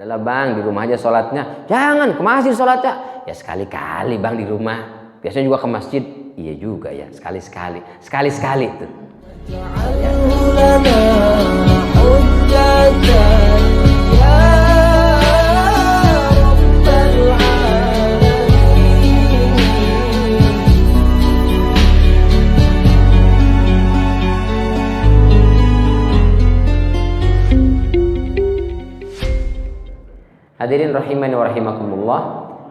Udahlah bang, di rumah aja sholatnya. Jangan ke masjid sholatnya. Ya sekali-kali bang di rumah. Biasanya juga ke masjid. Iya juga ya, sekali-sekali. Sekali-sekali tuh. Ya. Hadirin rahimani wa rahimakumullah,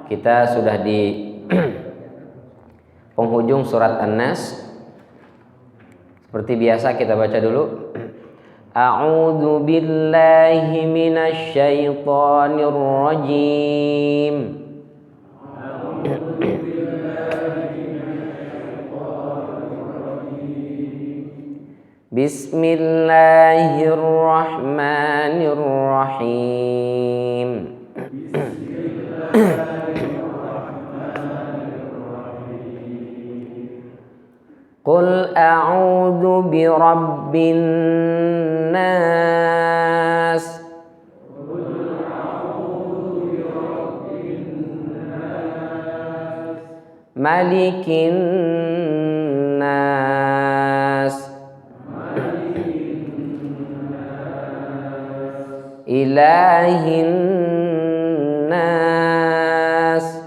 kita sudah di penghujung surat An-Nas. Seperti biasa kita baca dulu. A'udzu billahi minasy syaithanir rajim. Bismillahirrahmanirrahim. Qul a'udzu birabbin nas. Malikin nas. Ilahin nas.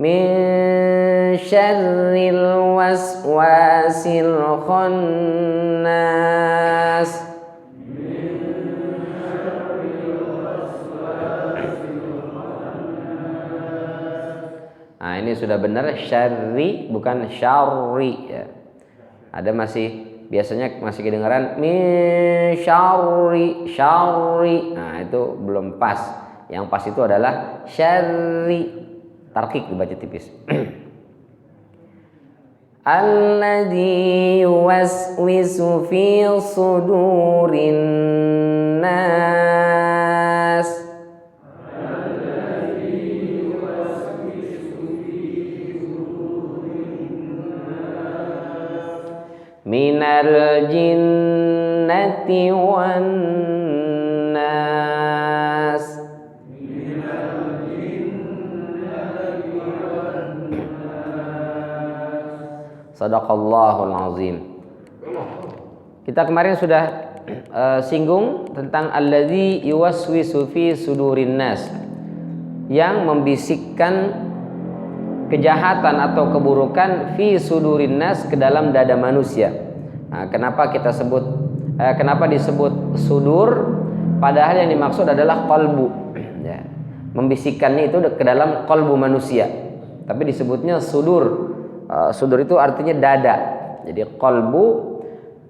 Min syarril waswasil khannas. Nah, ini sudah benar syarri bukan syarri ya. Ada masih biasanya masih kedengaran min syarri syarri. Nah, itu belum pas. Yang pas itu adalah syarri. Tarkik dibaca tipis. Alladzi yuwaswisu fi sudurin nas. Minal jinnati wan nas. Sadaqallahul azim. Kita kemarin sudah singgung tentang alladzi yuwaswisu fi sudurin nas, yang membisikkan kejahatan atau keburukan fi sudurin nas, ke dalam dada manusia. Nah, kenapa disebut sudur, padahal yang dimaksud adalah qalbu ya. Membisikkannya itu ke dalam qalbu manusia, tapi disebutnya sudur. Sudur itu artinya dada. Jadi qalbu,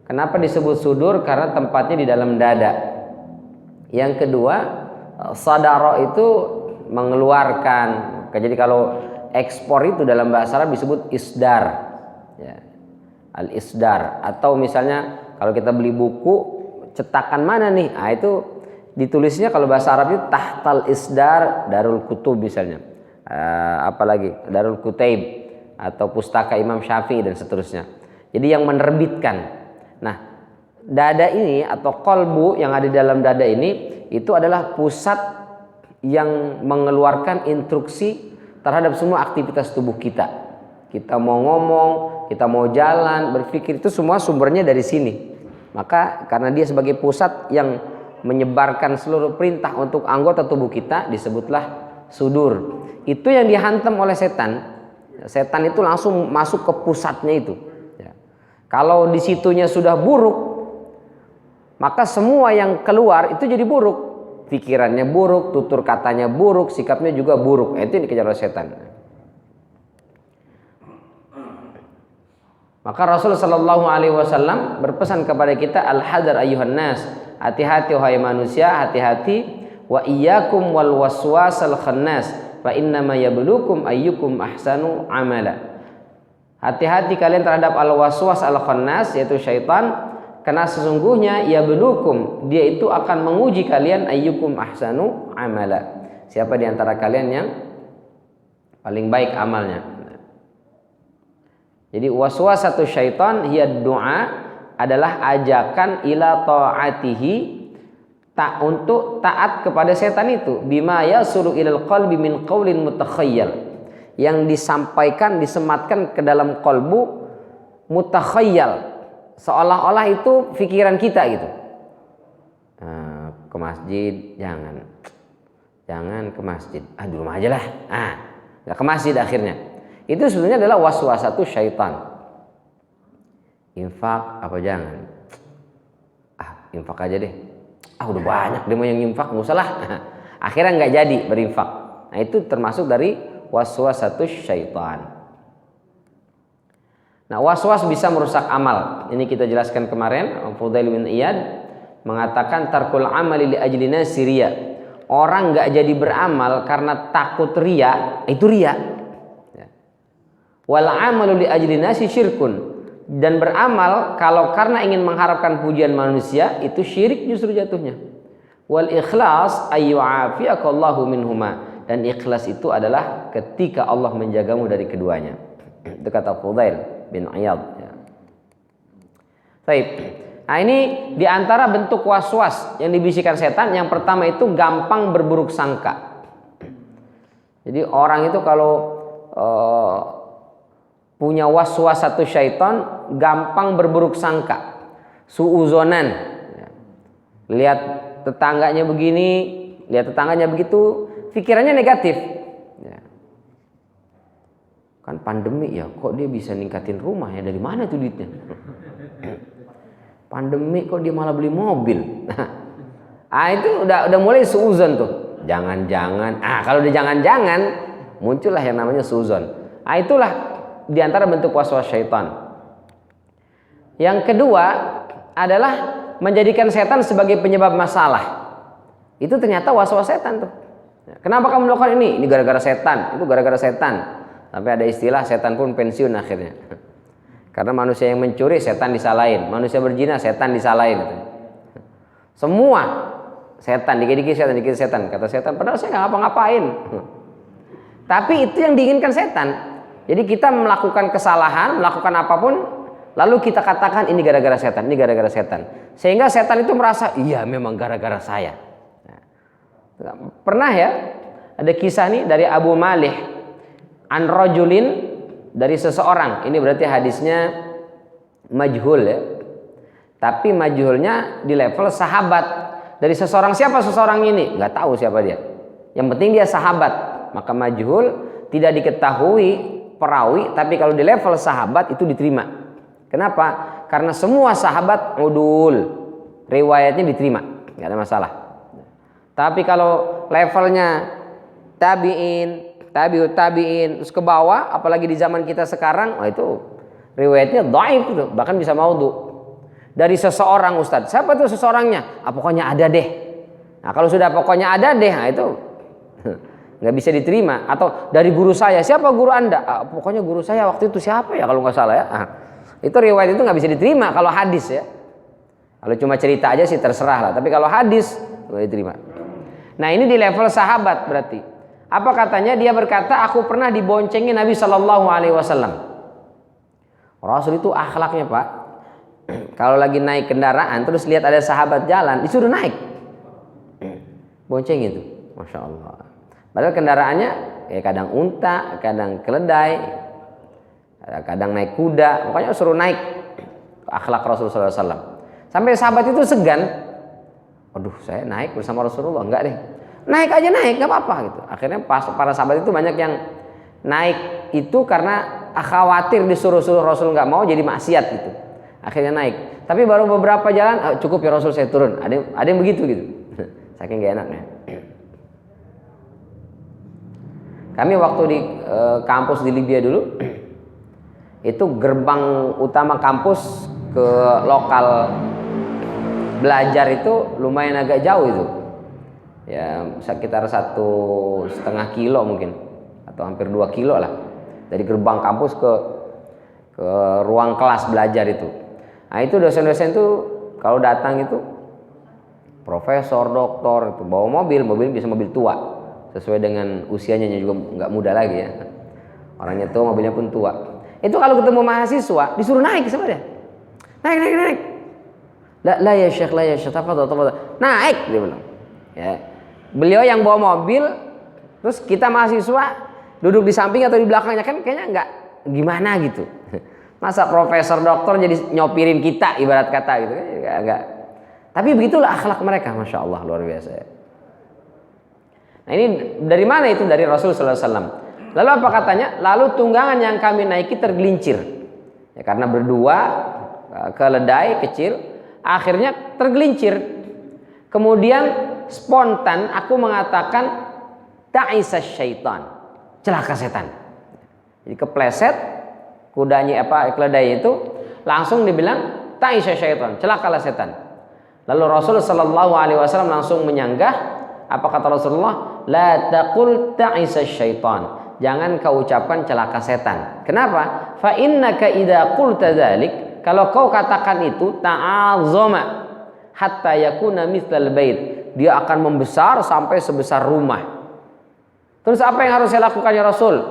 kenapa disebut sudur? Karena tempatnya di dalam dada. Yang kedua, sadara itu mengeluarkan. Jadi kalau ekspor itu dalam bahasa Arab disebut isdar ya. Al-isdar. Atau misalnya kalau kita beli buku, cetakan mana nih? Nah, itu ditulisnya kalau bahasa Arab itu tahtal isdar Darul Kutub misalnya. Apalagi Darul Kutaib atau Pustaka Imam Syafi'i dan seterusnya. Jadi yang menerbitkan. Nah, dada ini atau qalbu yang ada di dalam dada ini, itu adalah pusat yang mengeluarkan instruksi terhadap semua aktivitas tubuh kita. Kita mau ngomong, kita mau jalan, berpikir, itu semua sumbernya dari sini. Maka karena dia sebagai pusat yang menyebarkan seluruh perintah untuk anggota tubuh kita, disebutlah sudur. Itu yang dihantam oleh setan. Setan itu langsung masuk ke pusatnya itu ya. Kalau di situnya sudah buruk, maka semua yang keluar itu jadi buruk. Pikirannya buruk, tutur katanya buruk, sikapnya juga buruk. Itu yang dikejar oleh setan. Maka Rasulullah Shallallahu Alaihi Wasallam berpesan kepada kita, al-hadar ayyuhan nas, hati-hati wahai manusia, hati-hati, wa iyyakum wal waswasal khannas, fa innama yabluukum ayyukum ahsanu amala. Hati-hati kalian terhadap al-waswas al-khannas, yaitu syaitan, karena sesungguhnya yabluukum, dia itu akan menguji kalian, ayyukum ahsanu amala, siapa di antara kalian yang paling baik amalnya. Jadi waswasatu syaitan hiya du'a adalah ajakan ila ta'atihi, untuk taat kepada setan itu, bima yasuru ilal qalbi min qaulin mutakhayyal, yang disampaikan, disematkan ke dalam qalbu mutakhayyal, seolah-olah itu pikiran kita gitu. Ke masjid jangan ke masjid, di rumah aja lah, nggak ke masjid. Akhirnya itu sebenarnya adalah waswasatu syaitan. Infak apa jangan, infak aja deh, udah banyak demo yang infak, nggak usah lah. Akhirnya nggak jadi berinfak. Nah itu termasuk dari waswasatu syaitan. Nah, waswas bisa merusak amal. Ini kita jelaskan kemarin. Fudail bin Iyad mengatakan tarkul amali li ajlina siriya. Orang nggak jadi beramal karena takut ria, itu ria. Wal amalu li ajlina syirkun. Dan beramal kalau karena ingin mengharapkan pujian manusia, itu syirik justru jatuhnya. Wal ikhlas ayyu'afiyakallahu minhuma. Dan ikhlas itu adalah ketika Allah menjagamu dari keduanya. Itu kata Fudail bin Iyad. Baik. Nah ini diantara bentuk waswas yang dibisikkan setan. Yang pertama itu gampang berburuk sangka. Jadi orang itu kalau punya waswas satu syaitan, gampang berburuk sangka, suuzonan. Lihat tetangganya begini, lihat tetangganya begitu, pikirannya negatif. Kan pandemi ya, kok dia bisa ningkatin rumah ya, dari mana tuh duitnya? Pandemi kok dia malah beli mobil. Itu udah mulai suuzon tuh. Jangan-jangan. Kalau udah jangan-jangan, muncullah yang namanya suuzon. Itulah diantara bentuk waswas syaitan. Yang kedua adalah menjadikan setan sebagai penyebab masalah. Itu ternyata waswas setan tuh. Kenapa kamu melakukan ini? Ini gara-gara setan. Itu gara-gara setan. Sampai ada istilah setan pun pensiun akhirnya. Karena manusia yang mencuri, setan disalahin. Manusia berzina, setan disalahin. Semua setan, dikit-dikit setan, dikit setan. Kata setan, padahal saya nggak ngapa-ngapain. Tapi itu yang diinginkan setan. Jadi kita melakukan kesalahan, melakukan apapun, lalu kita katakan ini gara-gara setan, ini gara-gara setan. Sehingga setan itu merasa, iya memang gara-gara saya. Pernah ya, ada kisah nih dari Abu Malih an rajulin, dari seseorang. Ini berarti hadisnya majhul ya. Tapi majhulnya di level sahabat. Dari seseorang, siapa seseorang ini? Nggak tahu siapa dia. Yang penting dia sahabat. Maka majhul tidak diketahui perawi, tapi kalau di level sahabat itu diterima. Kenapa? Karena semua sahabat udul, riwayatnya diterima, nggak ada masalah. Tapi kalau levelnya tabi'in, tabi'ut tabi'in, terus ke bawah, apalagi di zaman kita sekarang, itu riwayatnya dhaif itu, bahkan bisa maudhu. Dari seseorang ustadz, siapa tuh seseorangnya? Pokoknya ada deh. Nah kalau sudah pokoknya ada deh, itu nggak bisa diterima. Atau dari guru saya, siapa guru anda? Pokoknya guru saya waktu itu siapa ya kalau nggak salah ya. Itu riwayat itu nggak bisa diterima kalau hadis ya. Kalau cuma cerita aja sih terserah lah. Tapi kalau hadis nggak diterima. Nah ini di level sahabat berarti. Apa katanya? Dia berkata, aku pernah diboncengin Nabi Shallallahu Alaihi Wasallam. Rasul itu akhlaknya pak, kalau lagi naik kendaraan terus lihat ada sahabat jalan, disuruh naik, bonceng itu, masya Allah. Padahal kendaraannya kadang unta, kadang keledai, kadang naik kuda, pokoknya suruh naik. Akhlak Rasulullah SAW. Sampai sahabat itu segan, aduh saya naik bersama Rasulullah, enggak deh. Naik aja naik, nggak apa-apa gitu. Akhirnya para sahabat itu banyak yang naik itu karena khawatir disuruh-suruh Rasul nggak mau jadi maksiat gitu. Akhirnya naik. Tapi baru beberapa jalan, cukup ya Rasul saya turun. Ada yang begitu gitu. Saking nggak enaknya. Kami waktu di kampus di Libya dulu, itu gerbang utama kampus ke lokal belajar itu lumayan agak jauh itu. Ya sekitar 1,5 kilo mungkin, atau hampir 2 kilo lah dari gerbang kampus ke ruang kelas belajar itu. Nah itu dosen-dosen tuh kalau datang itu profesor, doktor itu bawa mobil bisa mobil tua sesuai dengan usianya, juga nggak muda lagi ya, orangnya tua mobilnya pun tua. Itu kalau ketemu mahasiswa disuruh naik sebenarnya, naik. La ya Syekh, la ya Syekh, tafadhal. Naik dia bilang. Ya. Beliau yang bawa mobil, terus kita mahasiswa duduk di samping atau di belakangnya, kan kayaknya enggak gimana gitu. Masa profesor doktor jadi nyopirin kita ibarat kata gitu kan, enggak. Tapi begitulah akhlak mereka, Masya Allah, luar biasa. Nah, ini dari mana itu? Dari Rasul sallallahu alaihi wasallam. Lalu apa katanya? Lalu tunggangan yang kami naiki tergelincir. Ya, karena berdua keledai kecil, akhirnya tergelincir. Kemudian spontan aku mengatakan ta'isa syaitan, celaka setan. Jadi kepleset kudanya keledai itu, langsung dibilang ta'isa syaitan, celakalah setan. Lalu Rasul sallallahu alaihi wasallam langsung menyanggah, apa kata Rasulullah? La taqul ta'isa syaitan. Jangan kau ucapkan celaka setan. Kenapa? Fa innaka idza qulta dzalik, kalau kau katakan itu, ta'azzama hatta yakuna mithlal bait, dia akan membesar sampai sebesar rumah. Terus apa yang harus saya lakukan ya Rasul?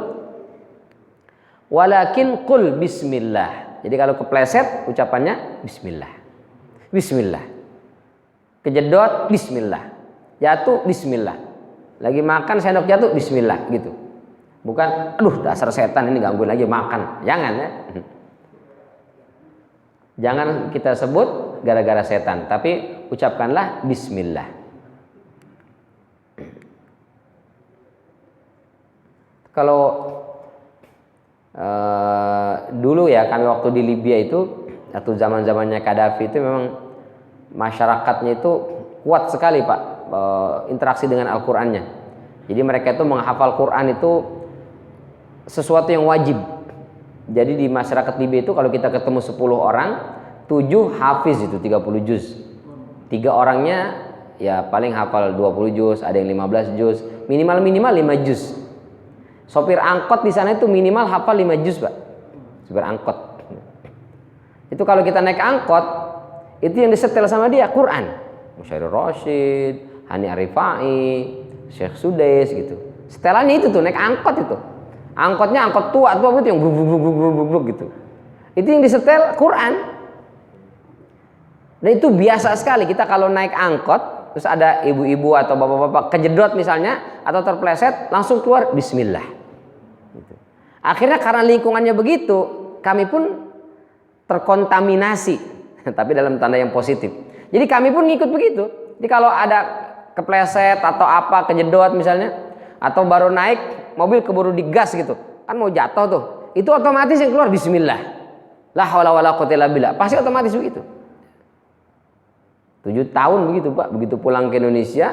Walakin qul bismillah. Jadi kalau kepleset ucapannya bismillah. Bismillah. Kejedot bismillah. Jatuh bismillah. Lagi makan sendok jatuh bismillah gitu. Bukan aduh dasar setan ini gangguin lagi makan. Jangan ya. Jangan kita sebut gara-gara setan, tapi ucapkanlah bismillah. Kalau dulu ya kami waktu di Libya itu, atau zaman-zamannya Gaddafi itu, memang masyarakatnya itu kuat sekali Pak, interaksi dengan Al-Qur'annya. Jadi mereka itu menghafal Quran itu sesuatu yang wajib. Jadi di masyarakat Libya itu kalau kita ketemu 10 orang, 7 hafiz itu 30 juz. 3 orangnya ya paling hafal 20 juz, ada yang 15 juz, minimal 5 juz. Sopir angkot di sana itu minimal hafal 5 juz, Pak. Sopir angkot. Itu kalau kita naik angkot, itu yang disetel sama dia Quran. Musyairul Rasyid, Hani Arifai, Syekh Sudais gitu. Setelannya itu tuh naik angkot itu. Angkotnya angkot tua itu yang bruk gitu. Itu yang disetel Quran. Dan itu biasa sekali kita kalau naik angkot, terus ada ibu-ibu atau bapak-bapak kejedot misalnya atau terpleset, langsung keluar bismillah. Gitu. Akhirnya karena lingkungannya begitu, kami pun terkontaminasi, tapi dalam tanda yang positif. Jadi kami pun ngikut begitu. Jadi kalau ada kepleset atau apa kejedot misalnya, atau baru naik mobil keburu digas gitu, kan mau jatuh tuh, itu otomatis yang keluar bismillah, la haula wala quwwata illa billah, pasti otomatis begitu. 7 tahun begitu Pak, begitu pulang ke Indonesia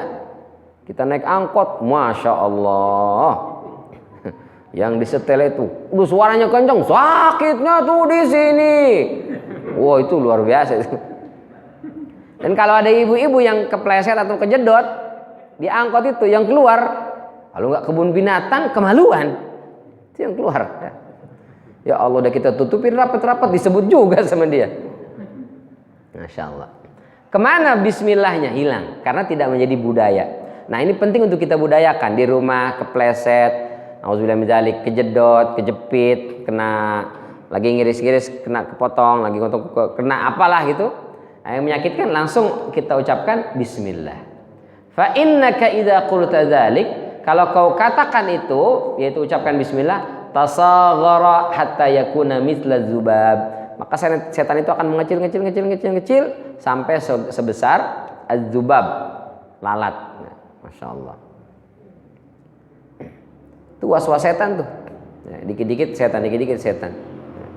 kita naik angkot, Masya Allah, yang disetel itu, suaranya kencang, sakitnya tuh di sini, wow itu luar biasa itu. Dan kalau ada ibu-ibu yang kepleset atau kejedot di angkot itu, yang keluar kalau nggak kebun binatang, kemaluan. Itu yang keluar. Ya Allah, udah kita tutupin rapat-rapat, disebut juga sama dia. Masya Allah. Kemana bismillahnya? Hilang. Karena tidak menjadi budaya. Nah ini penting untuk kita budayakan. Di rumah kepleset, auzubillah min dzalik, kejedot, kejepit, kena lagi ngiris-ngiris, kena kepotong, lagi kena apalah gitu. Nah, yang menyakitkan langsung kita ucapkan bismillah. Fa innaka idza qulta dzalik, kalau kau katakan itu, yaitu ucapkan bismillah, tasaghara hatta yakuna mithla dzubab, maka setan itu akan mengecil sampai sebesar az-dzubab, lalat. Nah, Masya Allah. Itu was-was setan tuh. Nah, dikit-dikit setan, dikit-dikit setan. Nah,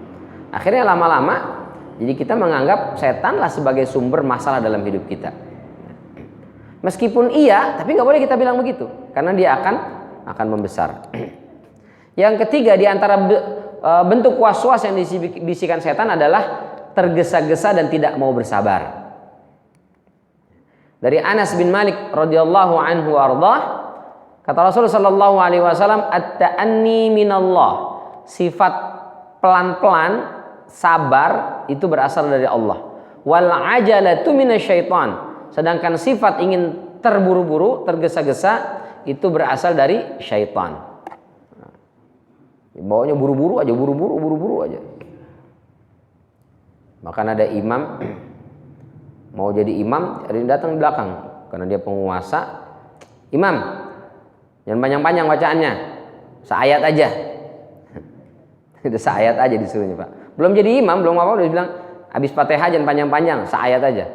akhirnya lama-lama jadi kita menganggap setanlah sebagai sumber masalah dalam hidup kita. Meskipun iya, tapi nggak boleh kita bilang begitu, karena dia akan membesar. Yang ketiga di antara bentuk was-was yang dibisikan setan adalah tergesa-gesa dan tidak mau bersabar. Dari Anas bin Malik radhiyallahu anhu ardah, kata Rasulullah sallallahu alaihi wasallam, at-ta'anni minallah, sifat pelan-pelan, sabar itu berasal dari Allah. Wal ajalatu minasyaitan, sedangkan sifat ingin terburu-buru, tergesa-gesa itu berasal dari syaitan. Bawanya buru-buru aja. Bahkan ada imam Mau jadi imam, ada yang datang di belakang karena dia penguasa. Imam, jangan panjang-panjang bacaannya, seayat aja. Udah seayat aja disuruhnya, Pak. Belum jadi imam, belum apa-apa udah bilang habis Fatihah jangan panjang-panjang, seayat aja.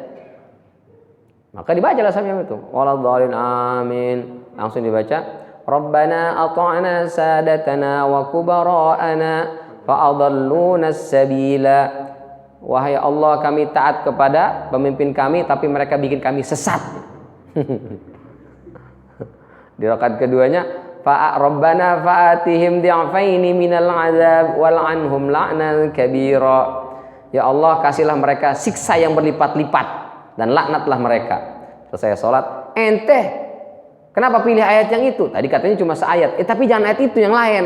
Maka dibacalah sambil itu. Waladhdallin amin. Langsung dibaca. Rabbana ata'na sadatana wa kubara'ana fa'adalluna as-sabila. Wahai Allah, kami taat kepada pemimpin kami tapi mereka bikin kami sesat. Di rakaat keduanya, Rabbana fa'atihim di'afaini minal 'adzab wal 'anhum la'nan kabira. Ya Allah, kasihlah mereka siksa yang berlipat-lipat dan laknatlah mereka. Selesai sholat, ente kenapa pilih ayat yang itu? Tadi katanya cuma seayat. Tapi jangan ayat itu, yang lain.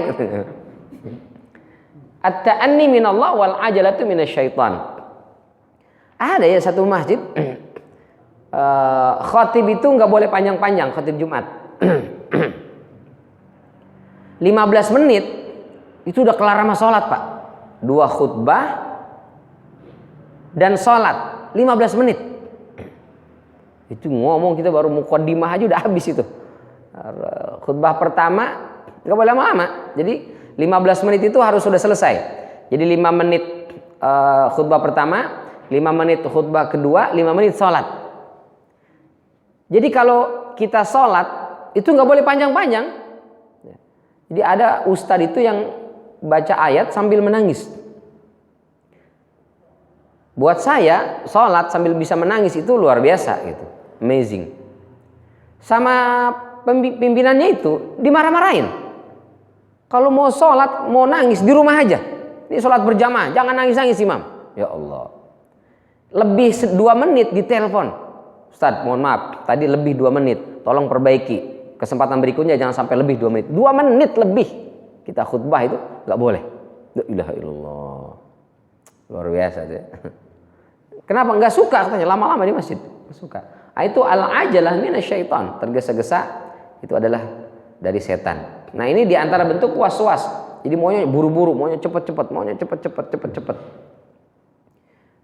At-ta'anni minallah wal ajalatu minasyaitan. Ada ya satu masjid khatib itu nggak boleh panjang-panjang, khatib Jumat. 15 menit itu udah kelar sama sholat, Pak. 2 khutbah dan sholat 15 menit. Itu ngomong kita baru muqaddimah aja udah habis itu. Khutbah pertama nggak boleh lama-lama. Jadi 15 menit itu harus sudah selesai. Jadi 5 menit khutbah pertama, 5 menit khutbah kedua, 5 menit sholat. Jadi kalau kita sholat itu nggak boleh panjang-panjang. Jadi ada ustadz itu yang baca ayat sambil menangis. Buat saya sholat sambil bisa menangis itu luar biasa gitu, amazing. Sama pimpinannya itu dimarah-marahin. Kalau mau sholat mau nangis di rumah aja. Ini sholat berjamaah, jangan nangis-nangis imam. Ya Allah. Lebih 2 menit ditelepon. Ustadz, mohon maaf, tadi lebih 2 menit. Tolong perbaiki. Kesempatan berikutnya jangan sampai lebih 2 menit. 2 menit lebih kita khutbah itu nggak boleh. La ilaha illallah. Luar biasa deh. Kenapa nggak suka katanya lama-lama di masjid? Nggak suka. Nah, itu al-ajalah minasyaitan. Tergesa-gesa itu adalah dari setan. Nah, ini diantara bentuk was-was. Jadi maunya buru-buru, maunya cepet-cepet, maunya cepet-cepet.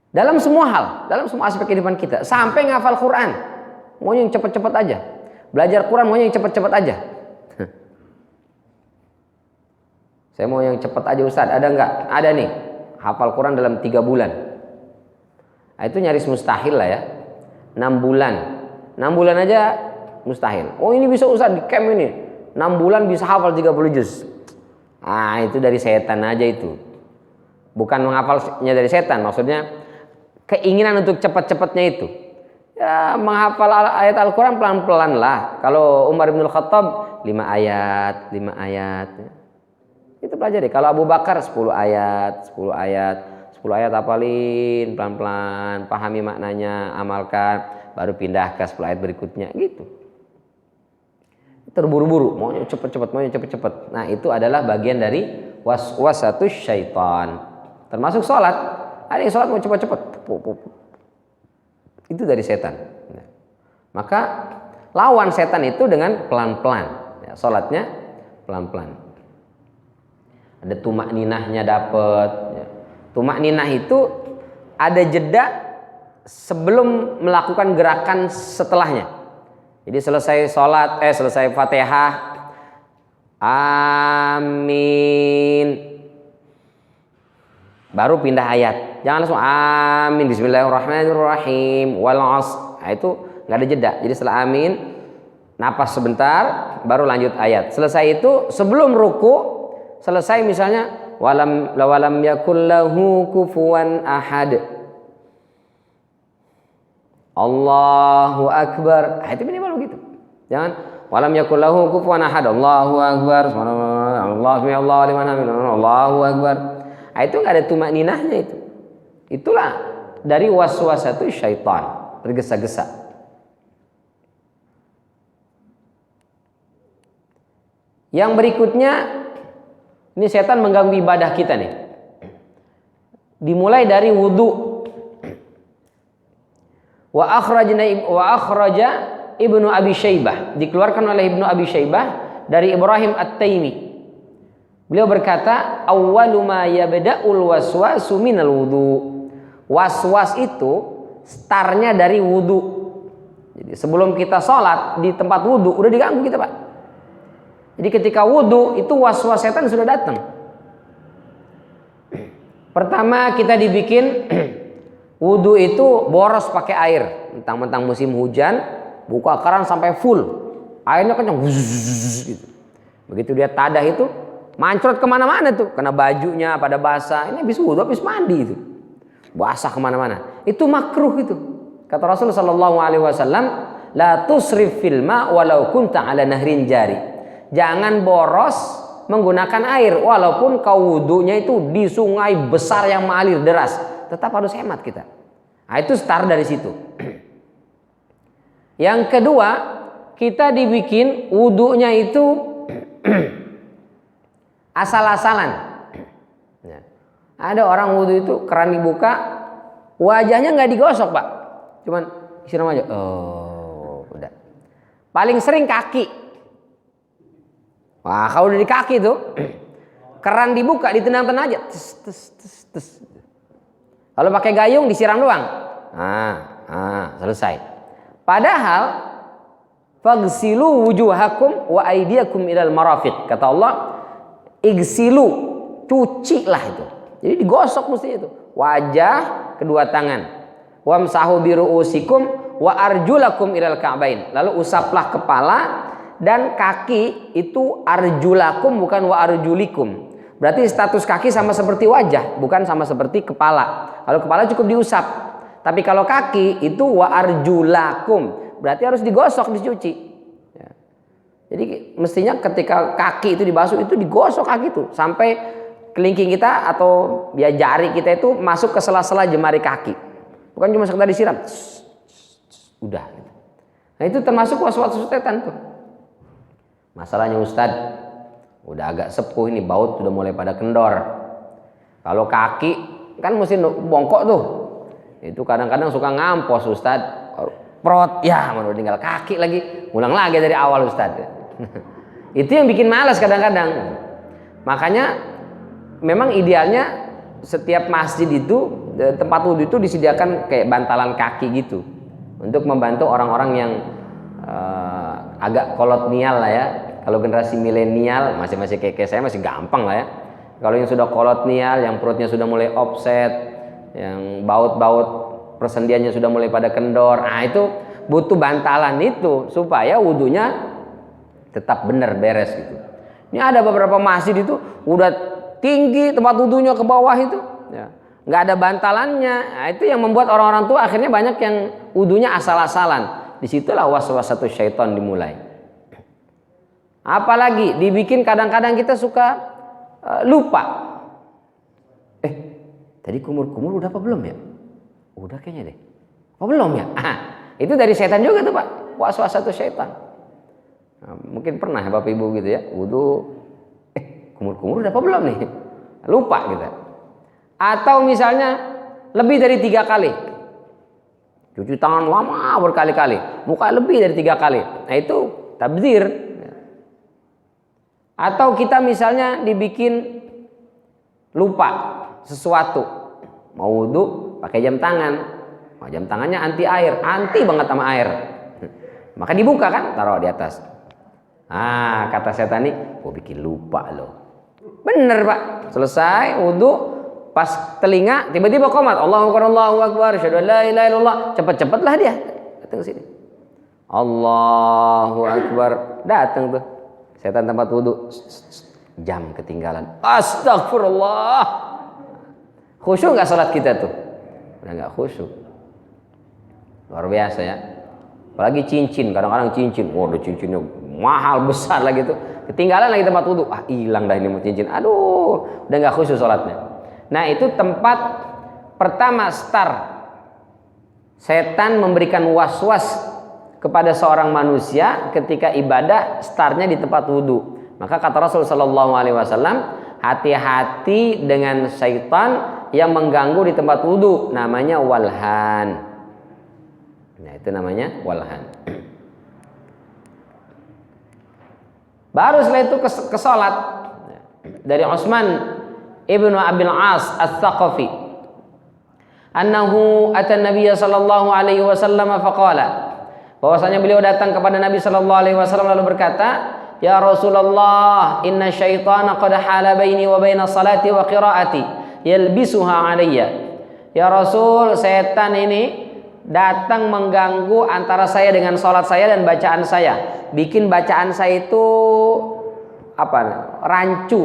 Dalam semua hal, dalam semua aspek kehidupan kita, sampai ngafal Quran, maunya yang cepet-cepet aja. Belajar Quran maunya yang cepet-cepet aja. Saya mau yang cepet aja Ustaz, ada nggak? Ada nih, hafal Quran dalam 3 bulan. Nah, itu nyaris mustahil lah ya. 6 bulan, 6 bulan aja mustahil. Oh ini bisa Ustaz di camp ini, 6 bulan bisa hafal 30 juz. Ah itu dari setan aja itu. Bukan menghafalnya dari setan, maksudnya keinginan untuk cepat-cepatnya itu. Ya menghafal ayat Al-Quran pelan-pelan lah. Kalau Umar bin Khattab 5 ayat, 5 ayat. Itu pelajari. Kalau Abu Bakar 10 ayat, 10 ayat. 10 ayat hafalin pelan-pelan, pahami maknanya, amalkan, baru pindah ke 10 ayat berikutnya gitu. Terburu-buru, maunya cepet-cepet, maunya cepet-cepet. Nah itu adalah bagian dari waswasatus syaitan. Termasuk sholat. Ada yang sholat mau cepet-cepet. Itu dari setan. Maka lawan setan itu dengan pelan-pelan. Ya, sholatnya pelan-pelan. Ada tumak ninahnya dapet. Ya. Tumak ninah itu ada jeda sebelum melakukan gerakan setelahnya. Jadi selesai sholat, selesai Fatihah, amin, baru pindah ayat. Jangan langsung amin, bismillahirrahmanirrahim, wal 'ashr. Nah, itu nggak ada jeda. Jadi setelah amin, napas sebentar, baru lanjut ayat. Selesai itu sebelum ruku, selesai misalnya walam yakul lahu kufuwan ahad. Allahu akbar. Itu minimal begitu. Jangan walam yakul lahu kufuwan ahad. Allahu akbar. Allahu liman hamidah. Allahu akbar. Itu enggak ada tumak ninahnya itu. Itulah dari waswasatu syaitan, tergesa-gesa. Yang berikutnya ini setan mengganggu ibadah kita nih. Dimulai dari wudu. Wa akhraja Ibnu Abi Syaibah, dikeluarkan oleh Ibnu Abi Syaibah dari Ibrahim At-Taimi. Beliau berkata, awwalu ma yabda'ul waswasu minal wudu. Was-was itu startnya dari wudhu. Jadi sebelum kita sholat di tempat wudhu udah diganggu kita, Pak. Jadi ketika wudhu itu was-was setan sudah datang. Pertama kita dibikin wudhu itu boros pakai air. Mentang-mentang musim hujan, buka keran sampai full, airnya kencang, gitu. Begitu dia tadah itu mancrot kemana-mana tuh, kena bajunya pada basah. Ini habis wudhu, habis mandi itu basah kemana-mana. Itu makruh itu. Kata Rasul sallallahu alaihi wasallam, la tusrif fil ma walau kunta ala nahrin jari. Jangan boros menggunakan air walaupun kau wudunya itu di sungai besar yang mengalir deras, tetap harus hemat kita. Nah, itu start dari situ. Yang kedua, kita dibikin wudunya itu asal-asalan. Ada orang wudhu itu keran dibuka, wajahnya nggak digosok, Pak, cuman siram aja. Oh, udah. Paling sering kaki. Wah, kalau udah di kaki tuh, keran dibuka, ditendang-tendang aja. Tes. Kalau pakai gayung disiram doang. Selesai. Padahal fagsilu wujuhakum wa aydiyakum ilal marafiq. Kata Allah, igsilu, cucilah itu. Jadi digosok mesti itu. Wajah, kedua tangan. Wamsahu biru'usikum wa arjulakum ilal ka'bain. Lalu usaplah kepala dan kaki itu arjulakum bukan wa arjulikum. Berarti status kaki sama seperti wajah, bukan sama seperti kepala. Kalau kepala cukup diusap. Tapi kalau kaki itu wa arjulakum. Berarti harus digosok, dicuci. Ya. Jadi mestinya ketika kaki itu dibasuh itu digosok kaki itu sampai kelingking kita atau ya jari kita itu masuk ke sela-sela jemari kaki. Bukan cuma sekedar disiram. Udah. Nah itu termasuk was-was setan tuh. Masalahnya Ustadz, udah agak sepuh ini, baut sudah mulai pada kendor. Kalau kaki kan mesti bongkok tuh. Itu kadang-kadang suka ngampos Ustadz. Prot, ya mana udah tinggal kaki lagi. Ulang lagi dari awal Ustadz. Itu yang bikin malas kadang-kadang. Makanya memang idealnya setiap masjid itu, tempat wudhu itu disediakan kayak bantalan kaki gitu untuk membantu orang-orang yang agak kolonial lah ya. Kalau generasi milenial masih kayak saya masih gampang lah ya. Kalau yang sudah kolonial, yang perutnya sudah mulai offset, yang baut-baut persendiannya sudah mulai pada kendor, nah itu butuh bantalan itu supaya wudhunya tetap benar beres gitu. Ini ada beberapa masjid itu udah tinggi tempat wudhunya ke bawah itu, ya, nggak ada bantalannya. Nah, itu yang membuat orang-orang tua akhirnya banyak yang wudhunya asal-asalan. Disitulah was-was satu syaitan dimulai. Apalagi dibikin kadang-kadang kita suka lupa. Tadi kumur-kumur udah apa belum ya? Udah kayaknya deh. Oh belum ya? Itu dari setan juga tuh Pak. Was-was satu syaitan. Nah, mungkin pernah ya Bapak Ibu gitu ya, wudhu. Kumur-kumur udah apa belum nih? Lupa gitu. Atau misalnya lebih dari 3 kali. Cuci tangan lama berkali-kali. Muka lebih dari 3 kali. Nah itu tabdzir. Atau kita misalnya dibikin lupa sesuatu. Mau wudhu pakai jam tangan. Nah, jam tangannya anti air. Anti banget sama air. Maka dibuka kan, taruh di atas. Kata setan nih, gue bikin lupa loh. Bener Pak, selesai wudhu, pas telinga tiba-tiba qomat, Allahu Akbar, asyhadu an la ilaha illallah. Cepet-cepetlah dia datang sini. Allahu Akbar, datang tuh setan tempat wudhu. Jam ketinggalan. Astagfirullah. Khusyuk nggak salat kita tuh? Udah nggak khusyuk. Luar biasa ya. Apalagi cincin, kadang-kadang cincin. Waduh cincinnya mahal besar lagi tuh. Ketinggalan lagi tempat wudhu, hilang dah ini mau cincin. Aduh, udah nggak khusyuk sholatnya. Nah itu tempat pertama start setan memberikan was-was kepada seorang manusia ketika ibadah, startnya di tempat wudhu. Maka kata Rasul Sallallahu Alaihi Wasallam, hati-hati dengan syaitan yang mengganggu di tempat wudhu, namanya walhan. Nah itu namanya walhan. Baru setelah itu ke salat. Dari Utsman ibnu Abil As Ats-Tsaqafi. annahu atan nabiyya sallallahu alaihi wasallam faqala, bahwasanya beliau datang kepada Nabi sallallahu alaihi wasallam lalu berkata, ya Rasulullah, inna syaitana qad hala baini wa baina salati wa qiraati yalbisuha alayya. Ya Rasul, setan ini datang mengganggu antara saya dengan salat saya dan bacaan saya, bikin bacaan saya itu rancu,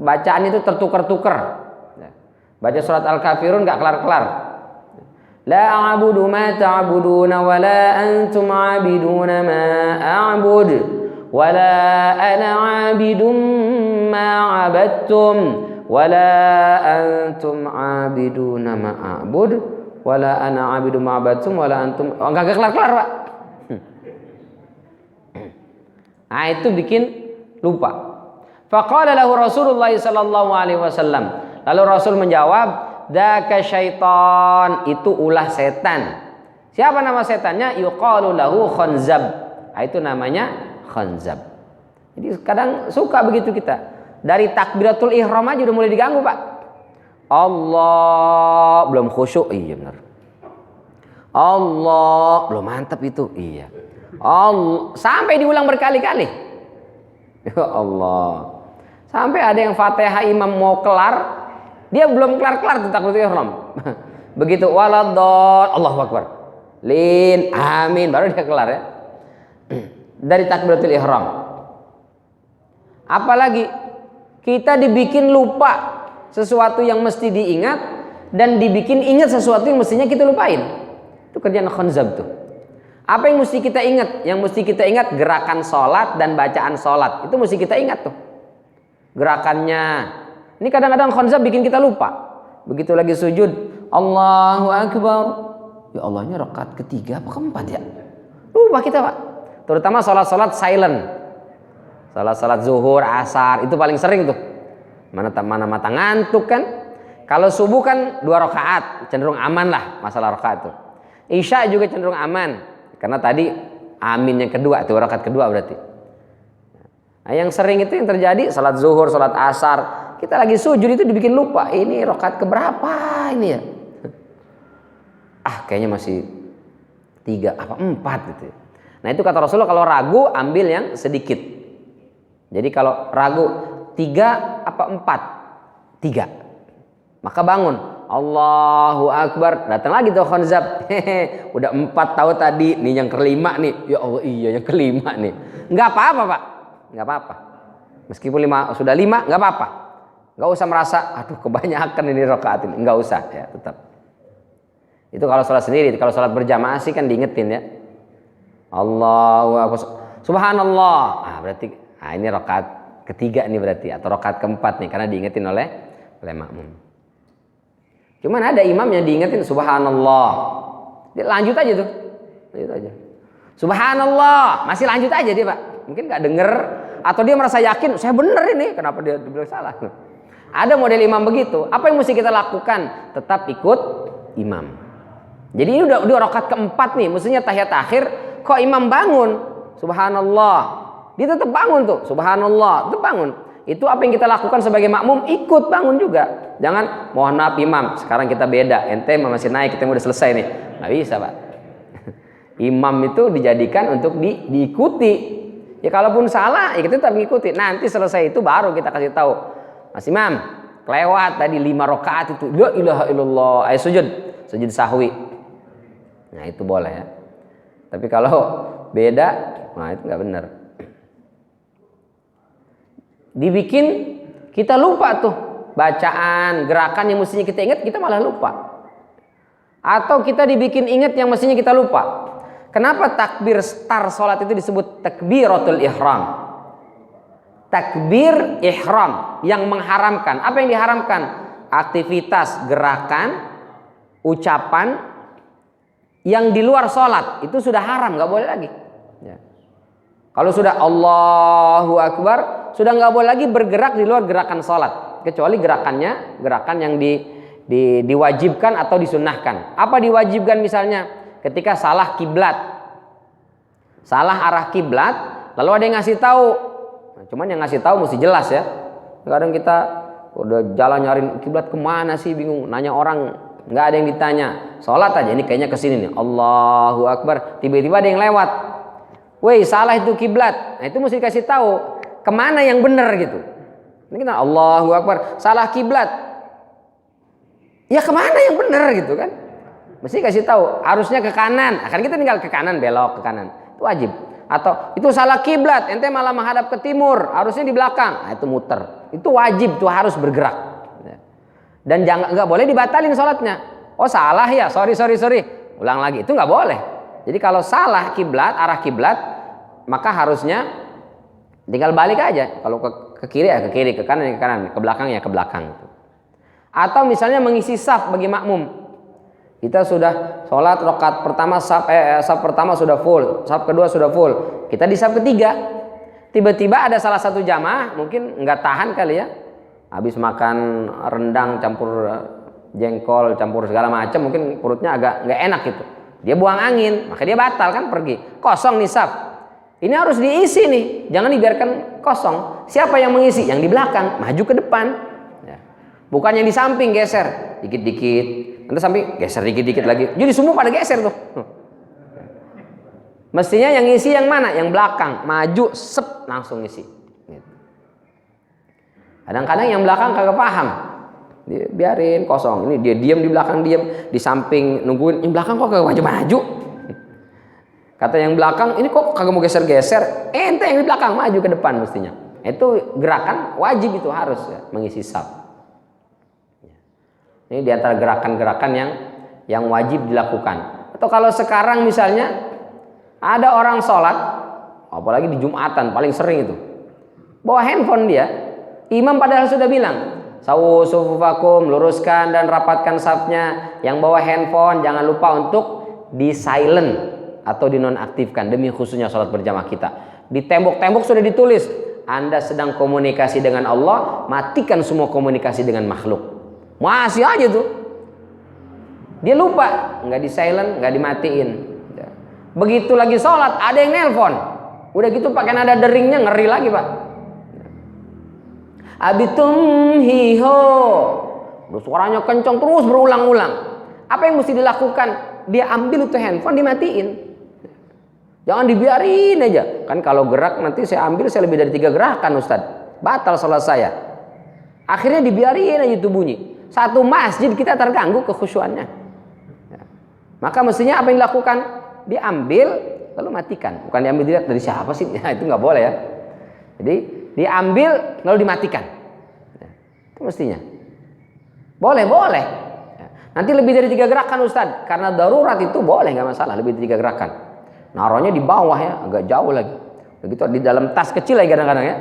bacaan itu tertukar-tukar. Baca surat Al-Kafirun gak kelar-kelar. La a'budu ma ta'buduna wa la antum 'abiduna ma a'bud wa la ana 'abidum ma 'abadtum wa la antum 'abiduna ma a'bud wa la ana 'abidum ma 'abadtum wa la antum. Enggak kelar-kelar, Pak. Nah, itu bikin lupa. Faqala lahu Rasulullah sallallahu alaihi wasallam. Lalu Rasul menjawab, dzaka syaitan, itu ulah setan. Siapa nama setannya? Yuqalu lahu Khanzab. Nah, itu namanya Khanzab. Jadi kadang suka begitu kita. Dari takbiratul ihram aja udah mulai diganggu, Pak. Allah, belum khusyuk. Iya benar. Allah, belum mantap itu. Iya. Allah, sampai diulang berkali-kali. Ya Allah. Sampai ada yang Fatihah imam mau kelar, dia belum kelar-kelar tuh takbiratul ihram. Begitu waladhdall, Allahu akbar. Lin, amin, baru dia kelar ya. Dari takbiratul ihram. Apalagi kita dibikin lupa sesuatu yang mesti diingat dan dibikin ingat sesuatu yang mestinya kita lupain. Itu kerjaan Khanzab tuh. Apa yang mesti kita ingat? Yang mesti kita ingat gerakan sholat dan bacaan sholat. Itu mesti kita ingat tuh. Gerakannya. Ini kadang-kadang Khanzab bikin kita lupa. Begitu lagi sujud, Allahu Akbar. Ya Allahnya rakaat ketiga apa keempat ya? Lupa kita, Pak. Terutama sholat-sholat silent. Sholat-sholat zuhur, asar, itu paling sering tuh. Mana mata ngantuk kan? Kalau subuh kan 2 rakaat, cenderung aman lah masalah rakaat tuh. Isya juga cenderung aman. Karena tadi amin yang kedua, itu rakaat kedua berarti. Nah, yang sering itu yang terjadi salat zuhur, salat asar, kita lagi sujud itu dibikin lupa. Ini rakaat keberapa ini ya? Kayaknya masih 3 apa 4 gitu. Nah, itu kata Rasulullah, kalau ragu ambil yang sedikit. Jadi kalau ragu 3 apa 4? 3. Maka bangun. Allahu Akbar, datang lagi tuh Khanzab. Udah 4 tahu tadi, nih yang kelima nih. Ya Allah, iya yang kelima nih. Enggak apa-apa, Pak. Enggak apa-apa. Meskipun sudah 5, enggak apa-apa. Enggak usah merasa, aduh kebanyakan ini rakaat ini. Enggak usah ya, tetap. Itu kalau sholat sendiri. Kalau sholat berjamaah sih kan diingetin ya. Allahu Akbar. Subhanallah. Berarti ini rakaat ketiga nih berarti, atau rakaat keempat nih, karena diingetin oleh makmum. Cuman ada imam yang diingetin subhanallah. Dia lanjut aja tuh. Lanjut aja. Subhanallah, masih lanjut aja dia, Pak. Mungkin enggak denger atau dia merasa yakin, saya bener ini, kenapa dia bilang salah. Ada model imam begitu. Apa yang mesti kita lakukan? Tetap ikut imam. Jadi ini udah rakaat keempat nih, mestinya tahiyat akhir, kok imam bangun? Subhanallah. Dia tetap bangun tuh, subhanallah, tetap bangun. Itu apa yang kita lakukan sebagai makmum, ikut bangun juga. Jangan, mohon maaf imam, sekarang kita beda. Ente masih naik, kita udah selesai nih. Nggak bisa, Pak. Imam itu dijadikan untuk diikuti. Ya kalaupun salah, ya kita tetap mengikuti. Nanti selesai itu baru kita kasih tahu. Mas Imam, kelewat tadi 5 rakaat itu. La ilaha illallah. Ayo sujud sahwi. Nah itu boleh ya. Tapi kalau beda, nah itu nggak benar. Dibikin kita lupa tuh bacaan, gerakan yang mestinya kita ingat, kita malah lupa. Atau kita dibikin ingat yang mestinya kita lupa. Kenapa takbir start sholat itu disebut takbiratul ihram? Takbir ihram yang mengharamkan. Apa yang diharamkan? Aktivitas, gerakan, ucapan yang di luar sholat itu sudah haram, nggak boleh lagi. Ya. Kalau sudah Allahu Akbar, sudah nggak boleh lagi bergerak di luar gerakan sholat, kecuali gerakannya gerakan yang diwajibkan atau disunnahkan. Apa diwajibkan? Misalnya ketika salah kiblat, salah arah kiblat, lalu ada yang ngasih tahu. Nah, cuman yang ngasih tahu mesti jelas ya. Kadang kita udah jalan nyariin kiblat kemana sih, bingung, nanya orang nggak ada yang ditanya. Sholat aja, ini kayaknya kesini nih, Allahu Akbar, tiba-tiba ada yang lewat, woi salah itu kiblat. Nah itu mesti dikasih tahu kemana yang benar gitu. Ini kita Allahu Akbar, salah kiblat, ya kemana yang benar gitu kan? Mesti kasih tahu, harusnya ke kanan. Akan kita tinggal ke kanan, belok ke kanan, itu wajib. Atau itu salah kiblat, ente malah menghadap ke timur, harusnya di belakang. Nah itu muter, itu wajib, itu harus bergerak. Dan jangan, nggak boleh dibatalin sholatnya. Oh salah ya, sorry, ulang lagi, itu nggak boleh. Jadi kalau salah kiblat, arah kiblat, maka harusnya tinggal balik aja. Kalau ke kiri ya ke kiri, ke kanan ya ke kanan, ke belakang ya ke belakang. Atau misalnya mengisi saf bagi makmum. Kita sudah sholat rakaat pertama, saf pertama sudah full, saf kedua sudah full. Kita di saf ketiga, tiba-tiba ada salah satu jamaah mungkin nggak tahan kali ya, habis makan rendang campur jengkol campur segala macam, mungkin perutnya agak nggak enak gitu. Dia buang angin, maka dia batal kan pergi. Kosong nih saf. Ini harus diisi nih, jangan dibiarkan kosong. Siapa yang mengisi? Yang di belakang, maju ke depan. Ya. Bukan yang di samping geser dikit-dikit, nanti samping geser dikit-dikit lagi. Jadi semua pada geser tuh. Mestinya yang ngisi yang mana? Yang belakang, maju, sep langsung ngisi. Kadang-kadang yang belakang kagak paham. Dia biarin kosong. Ini dia diam di belakang, diam di samping nungguin. Yang belakang kok kagak maju-maju. Kata yang belakang, ini kok kagak mau geser-geser. Ente yang di belakang maju ke depan mestinya. Itu gerakan wajib, itu harus ya, mengisi saf. Ini diantara gerakan-gerakan yang wajib dilakukan. Atau kalau sekarang misalnya ada orang sholat, apalagi di Jumatan paling sering itu, bawa handphone dia. Imam padahal sudah bilang, sawu sufufakum, luruskan dan rapatkan safnya. Yang bawa handphone jangan lupa untuk di silent atau dinonaktifkan demi khususnya sholat berjamaah kita. Di tembok-tembok sudah ditulis, Anda sedang komunikasi dengan Allah, matikan semua komunikasi dengan makhluk. Masih aja tuh, dia lupa, nggak di silent, nggak dimatiin. Begitu lagi sholat ada yang nelpon, udah gitu pakai nada deringnya, ngeri lagi pak. Abitum hiho, suaranya kencang terus berulang-ulang. Apa yang mesti dilakukan? Dia ambil itu handphone, dimatiin. Jangan dibiarin aja. Kan kalau gerak nanti saya ambil, saya lebih dari 3 gerakan Ustadz, batal sholat saya. Akhirnya dibiarin aja itu bunyi. Satu masjid kita terganggu kekhusyuannya. Maka mestinya apa yang dilakukan? Diambil lalu matikan. Bukan diambil dilihat dari siapa sih? Ya, itu nggak boleh ya. Jadi diambil lalu dimatikan. Itu mestinya. Boleh. Nanti lebih dari 3 gerakan Ustadz. Karena darurat itu boleh, nggak masalah lebih dari 3 gerakan. Naruhnya di bawah ya, agak jauh lagi. Begitu di dalam tas kecil lagi kadang-kadang ya.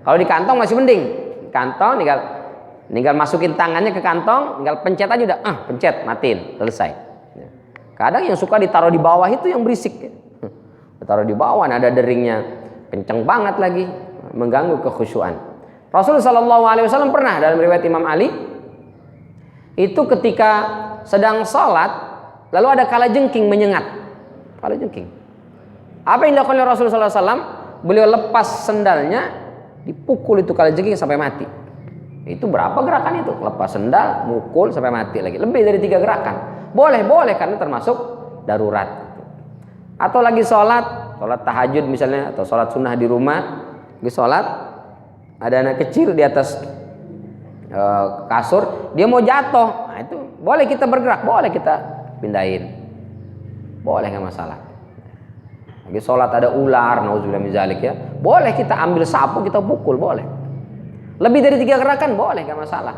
Kalau di kantong masih mending. Kantong tinggal masukin tangannya ke kantong, tinggal pencet aja udah, pencet, matiin, selesai. Kadang yang suka ditaruh di bawah itu yang berisik. Ditaruh di bawah, ada deringnya, kenceng banget lagi, mengganggu kekhusyuan. Rasulullah SAW pernah dalam riwayat Imam Ali, itu ketika sedang sholat, lalu ada kalajengking menyengat. Kalajengking. Apa yang dilakukan oleh Rasulullah SAW? Beliau lepas sendalnya, dipukul itu kalajengking sampai mati. Itu berapa gerakan itu? Lepas sendal, mukul sampai mati lagi. Lebih dari 3 gerakan. Boleh karena termasuk darurat. Atau lagi sholat tahajud misalnya, atau sholat sunnah di rumah, lagi sholat, ada anak kecil di atas kasur, dia mau jatuh. Nah itu boleh kita bergerak, boleh kita pindahin. Boleh, nggak masalah. Lagi sholat ada ular, nauzubillah min zalik ya. Boleh kita ambil sapu, kita pukul, boleh. Lebih dari 3 gerakan boleh, gak masalah.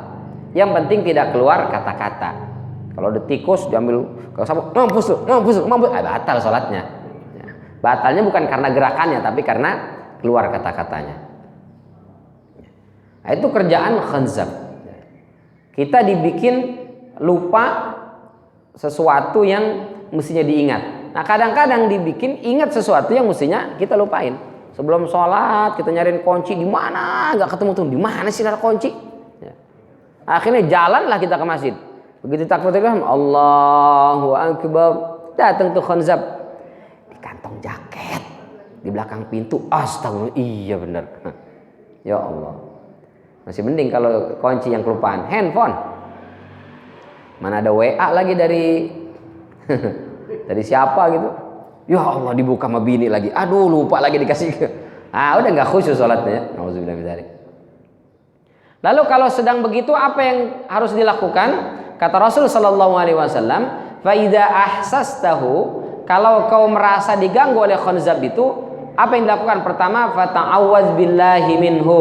Yang penting tidak keluar kata-kata. Kalau ada tikus diambil ke sapu, mampus, batal sholatnya. Batalnya bukan karena gerakannya, tapi karena keluar kata-katanya. Nah, itu kerjaan khanzab. Kita dibikin lupa sesuatu yang mestinya diingat. Nah kadang-kadang dibikin ingat sesuatu yang mestinya kita lupain. Sebelum sholat kita nyariin kunci di mana, nggak ketemu tuh, di mana sih ada kunci? Ya. Akhirnya jalanlah kita ke masjid. Begitu takbiratul ihram, Allahu Akbar, datang tuh khanzab di kantong jaket, di belakang pintu. Astagfirullah, iya benar. Ya Allah, masih mending kalau kunci yang kelupaan. Handphone Mana ada WA lagi dari dari siapa gitu. Ya Allah, dibuka sama bini lagi. Aduh, lupa lagi dikasih. Udah nggak khusyuk sholatnya. Nauzubillah min dzalik. Lalu kalau sedang begitu apa yang harus dilakukan? Kata Rasul sallallahu alaihi wasallam, "Fa idza ahsastahu", kalau kau merasa diganggu oleh khanzab itu, apa yang dilakukan? Pertama, fata'awwaz billahi minhu.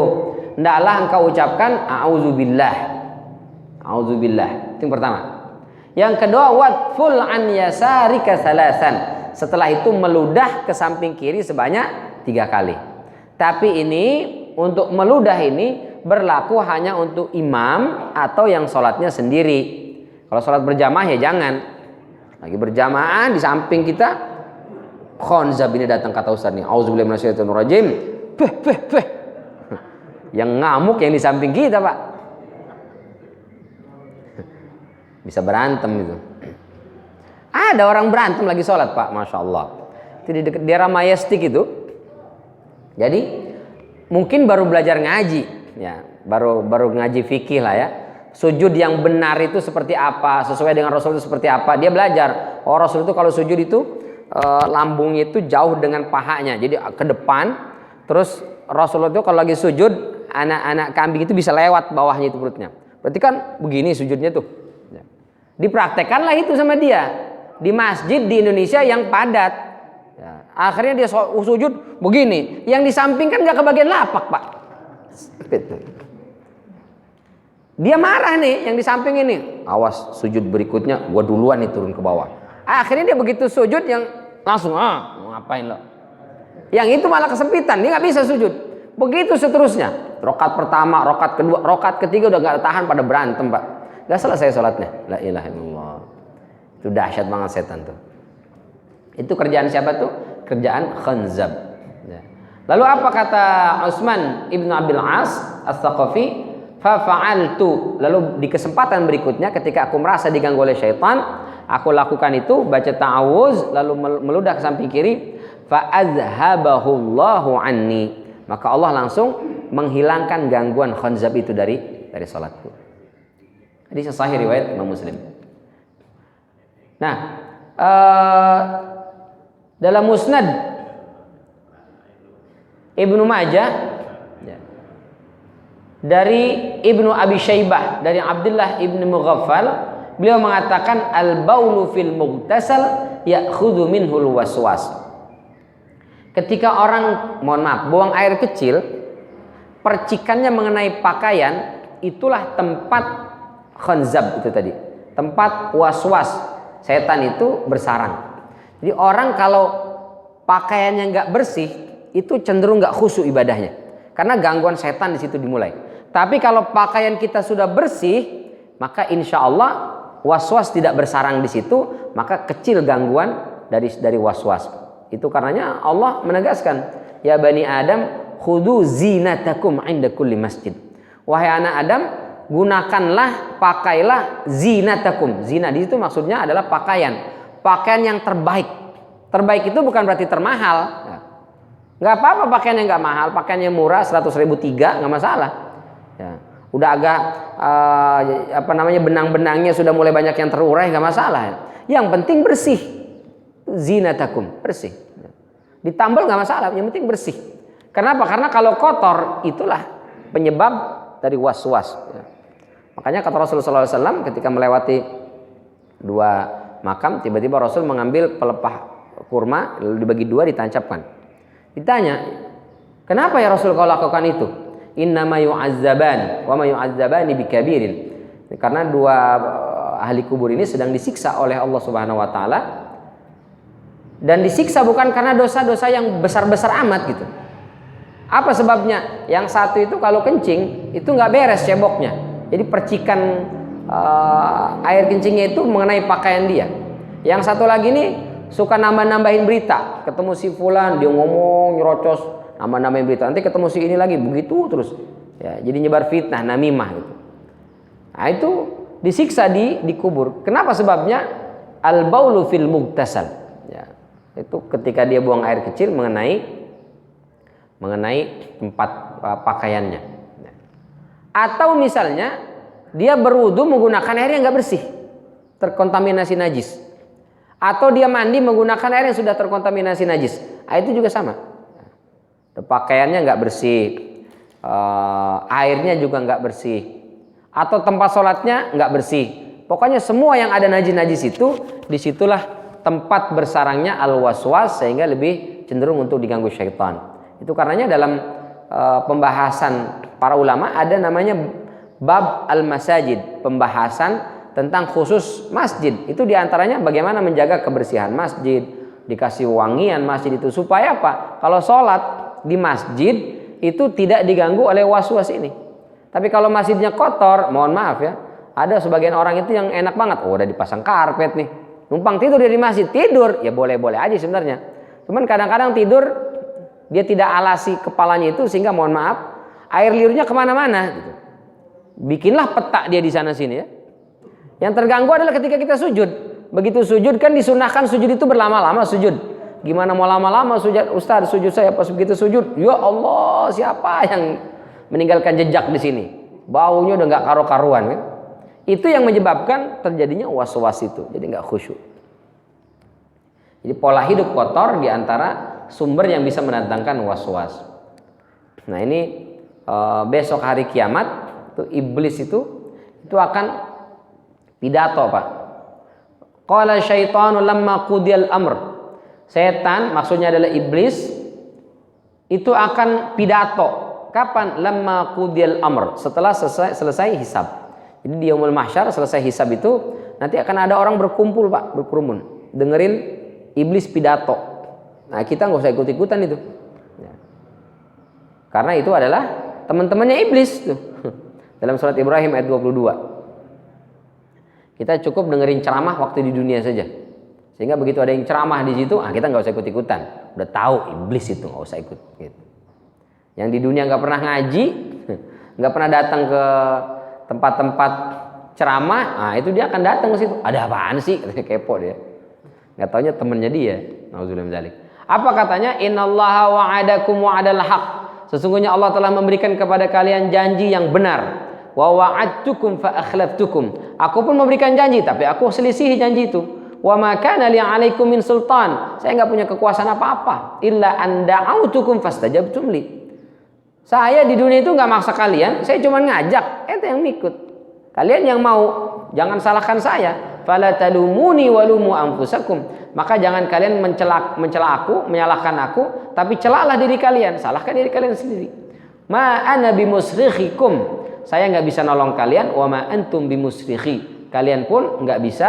Hendaklah engkau ucapkan a'udzubillah. A'udzubillah. Itu yang pertama. Yang kedua, watful an yasarika salasan. Setelah itu meludah ke samping kiri sebanyak 3 kali. Tapi ini untuk meludah ini berlaku hanya untuk imam atau yang sholatnya sendiri. Kalau sholat berjamaah ya jangan. Lagi berjamaah di samping kita, khanzab ini datang, kata Ustaz nih, auzubillahi minasyaitonir rajim. Beh. Yang ngamuk yang di samping kita, Pak. Bisa berantem itu. Ada orang berantem lagi sholat, Pak, masya Allah. Itu di dekat daerah Majestic itu. Jadi mungkin baru belajar ngaji, ya, baru ngaji fikih lah ya. Sujud yang benar itu seperti apa, sesuai dengan Rasul itu seperti apa. Dia belajar. Oh, Rasul itu kalau sujud itu lambungnya itu jauh dengan pahanya, jadi ke depan. Terus Rasul itu kalau lagi sujud, anak kambing itu bisa lewat bawahnya itu perutnya. Berarti kan begini sujudnya tuh. Dipraktekanlah itu sama dia di masjid di Indonesia yang padat. Ya, akhirnya dia sujud begini, yang di samping kan nggak kebagian lapak, Pak. Dia marah nih yang di samping ini. Awas sujud berikutnya gua duluan nih turun ke bawah. Akhirnya dia begitu sujud yang langsung mau ngapain lo? Yang itu malah kesempitan, dia nggak bisa sujud. Begitu seterusnya. Rokat pertama, rokat kedua, rokat ketiga udah nggak tahan pada berantem, Pak. Gak selesai sholatnya. La ilaha illallah. Itu dahsyat banget setan tuh. Itu kerjaan siapa tuh? Kerjaan khanzab. Ya. Lalu apa kata Utsman ibnu Abil As As-Tsaqafi? Fa'altu. Lalu di kesempatan berikutnya ketika aku merasa diganggu oleh syaitan, aku lakukan itu, baca ta'awuz, lalu meludah ke samping kiri, fa'azhabahu Allahu anni. Maka Allah langsung menghilangkan gangguan khanzab itu dari salatku. Hadis sahih riwayat Imam Muslim. Nah, dalam Musnad Ibnu Majah dari Ibnu Abi Syaibah dari Abdullah ibnu Mughaffal, beliau mengatakan al-baulu fil mughtasal ya'khudhu minhul waswas. Ketika orang buang air kecil, percikannya mengenai pakaian, itulah tempat khanzab itu tadi, tempat waswas, setan itu bersarang. Jadi orang kalau pakaiannya nggak bersih, itu cenderung nggak khusyuk ibadahnya, karena gangguan setan di situ dimulai. Tapi kalau pakaian kita sudah bersih, maka insya Allah waswas tidak bersarang di situ, maka kecil gangguan dari waswas. Itu karenanya Allah menegaskan, ya bani Adam, khudhu zinatakum inda kulli masjid. Wahai anak Adam, gunakanlah, pakailah zinatakum. Zina di situ maksudnya adalah pakaian yang terbaik. Terbaik itu bukan berarti termahal. Nggak apa-apa pakaian yang nggak mahal, pakaian yang murah 100.000 3 nggak masalah. Ya, udah agak benang-benangnya sudah mulai banyak yang terurai, nggak masalah. Yang penting bersih. Zinatakum, bersih. Ditambal nggak masalah, yang penting bersih. Kenapa? Karena kalau kotor itulah penyebab dari was-was. Ya. Makanya kata Rasulullah SAW ketika melewati 2 makam, tiba-tiba Rasul mengambil pelepah kurma, lalu dibagi 2 ditancapkan. Ditanya, kenapa ya Rasul kau lakukan itu? Innama yu'azzaban wa ma yu'azzabani bikabirin. Karena 2 ahli kubur ini sedang disiksa oleh Allah Subhanahu wa taala. Dan disiksa bukan karena dosa-dosa yang besar-besar amat gitu. Apa sebabnya? Yang satu itu kalau kencing itu nggak beres ceboknya. Jadi percikan air kencingnya itu mengenai pakaian dia. Yang satu lagi nih suka nambah-nambahin berita. Ketemu si fulan dia ngomong nyerocos, nambah-nambahin berita. Nanti ketemu si ini lagi begitu terus. Ya, jadi nyebar fitnah, namimah gitu. Nah, itu disiksa di kubur. Kenapa sebabnya? Al-baulu fil mughtasal. Ya, itu ketika dia buang air kecil mengenai tempat pakaiannya. Atau misalnya dia berwudu menggunakan air yang nggak bersih. terkontaminasi najis. Atau dia mandi menggunakan air yang sudah terkontaminasi najis. Itu juga sama. Pakaiannya nggak bersih, airnya juga nggak bersih, atau tempat sholatnya nggak bersih. Pokoknya semua yang ada najis-najis itu, disitulah tempat bersarangnya al-waswas, sehingga lebih cenderung untuk diganggu syaitan. Itu karenanya dalam pembahasan para ulama ada namanya bab al-masajid, pembahasan tentang khusus masjid. Itu diantaranya bagaimana menjaga kebersihan masjid, dikasih wangian masjid itu supaya apa? Kalau sholat di masjid itu tidak diganggu oleh was-was ini. Tapi kalau masjidnya kotor, mohon maaf ya, ada sebagian orang itu yang enak banget, udah dipasang karpet nih, numpang tidur dia di masjid, tidur ya boleh-boleh aja sebenarnya. Cuman kadang-kadang tidur dia tidak alasi kepalanya itu, sehingga mohon maaf air liurnya kemana-mana gitu. Bikinlah peta dia di sana sini ya. Yang terganggu adalah ketika kita sujud. Begitu sujud kan disunahkan sujud itu berlama-lama sujud. Gimana mau lama-lama sujud? Ustaz, sujud saya pas begitu sujud, ya Allah, siapa yang meninggalkan jejak di sini? Baunya udah nggak karu-karuan kan? Itu yang menyebabkan terjadinya was-was itu. Jadi nggak khusyuk. Jadi pola hidup kotor diantara sumber yang bisa mendatangkan was-was. Nah ini besok hari kiamat itu iblis itu akan pidato Pak. Qala syaitanu lamma qudiyal amr. Setan maksudnya adalah iblis itu akan pidato. Kapan? Lamma qudiyal amr. Setelah selesai hisab. Jadi di yaumul mahsyar selesai hisab itu nanti akan ada orang berkumpul Pak, berkerumun, dengerin iblis pidato. Nah kita nggak usah ikut-ikutan itu. Karena itu adalah teman-temannya iblis tuh. Dalam surat Ibrahim ayat 22. Kita cukup dengerin ceramah waktu di dunia saja. Sehingga begitu ada yang ceramah di situ, kita nggak usah ikut-ikutan. Udah tahu iblis itu, nggak usah ikut. Gitu. Yang di dunia nggak pernah ngaji, nggak pernah datang ke tempat-tempat ceramah, itu dia akan datang ke situ. Ada apaan sih? Kepo dia. Nggak taunya temennya dia. Nauzubillah min dzalik. Apa katanya? Innallaha wa'adakum wa'adal haq. Sesungguhnya Allah telah memberikan kepada kalian janji yang benar. Wa wa'adtukum fa akhlaftukum. Aku pun memberikan janji tapi aku selisihi janji itu. Wa ma kana li 'alaikum min sultan. Saya enggak punya kekuasaan apa-apa illa an da'autukum fastajabtum li. Saya di dunia itu enggak maksa kalian, saya cuma ngajak, ente yang ikut. Kalian yang mau, jangan salahkan saya. Fala talumuni walumu anfusakum. Maka jangan kalian mencela aku, menyalahkan aku, tapi celalah diri kalian, salahkan diri kalian sendiri. Ma ana bimusrikhikum. Saya nggak bisa nolong kalian, wa ma antum bimusrikhi. Kalian pun nggak bisa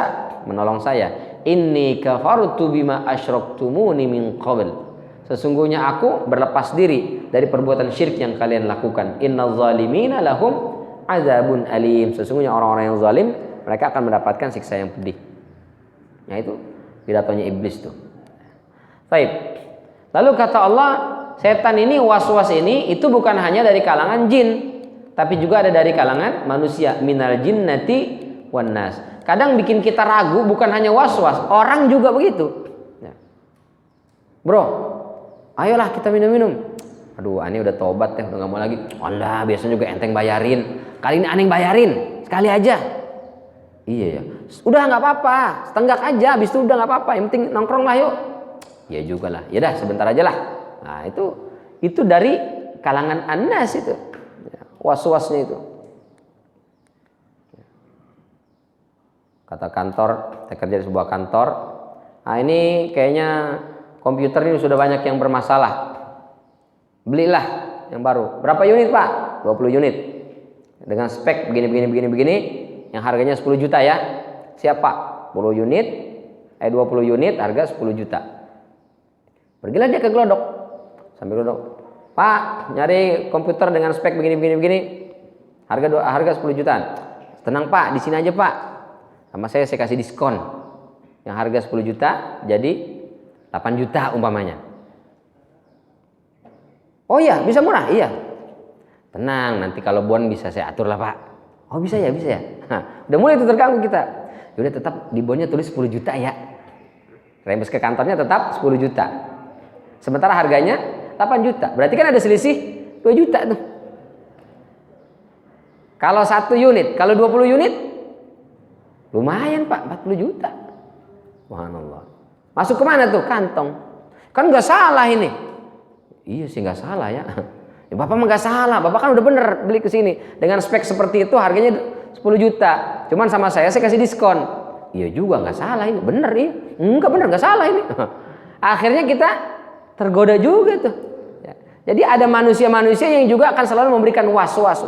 menolong saya. Inni kafartu bima asyraktumuni min qabl. Sesungguhnya aku berlepas diri dari perbuatan syirik yang kalian lakukan. Innal zalimina lahum azabun alim. Sesungguhnya orang-orang yang zalim, mereka akan mendapatkan siksa yang pedih. Nah itu pidatonya iblis tuh. Baik. Lalu kata Allah, setan ini was-was ini itu bukan hanya dari kalangan jin, tapi juga ada dari kalangan manusia, minal jinnati wan nas. Kadang bikin kita ragu bukan hanya was-was, orang juga begitu. Bro, ayolah kita minum-minum. Aduh, aneh udah tobat udah nggak mau lagi. Alah, biasanya juga enteng bayarin. Kali ini aneh bayarin, sekali aja. Iya ya, udah nggak apa-apa, setenggak aja. Habis itu udah nggak apa-apa. Yang penting nongkrong lah yuk. Ya juga lah, ya dah sebentar aja lah. Nah itu dari kalangan anas itu. Was-wasnya itu. Kata kantor, saya kerja di sebuah kantor. Nah ini kayaknya komputer ini sudah banyak yang bermasalah. Belilah yang baru. Berapa unit Pak? 20 unit. Dengan spek begini. Yang harganya 10 juta ya. Siap Pak? 20 unit harga 10 juta. Pergilah dia ke Glodok. Sambil Glodok. Pak, nyari komputer dengan spek begini. Harga 10 jutaan. Tenang Pak, di sini aja Pak. Sama saya kasih diskon. Yang harga 10 juta jadi 8 juta umpamanya. Oh iya, bisa murah? Iya. Tenang, nanti kalau bon bisa saya atur lah Pak. Oh bisa ya. Nah, udah mulai itu terganggu kita. Yaudah tetap di bonnya tulis 10 juta ya. Rembes ke kantornya tetap 10 juta. Sementara harganya 8 juta. Berarti kan ada selisih 2 juta tuh. Kalau 1 unit, kalau 20 unit Lumayan Pak, 40 juta. Subhanallah. Masuk kemana tuh? Kantong. Kan nggak salah ini. Iya sih nggak salah ya. Ya Bapak mah nggak salah. Bapak kan udah bener beli ke sini dengan spek seperti itu, harganya 10 juta. Cuman sama saya kasih diskon. Iya juga nggak salah ini. Bener ya. Enggak bener nggak salah ini. Akhirnya kita tergoda juga tuh. Ya. Jadi ada manusia-manusia yang juga akan selalu memberikan was-was.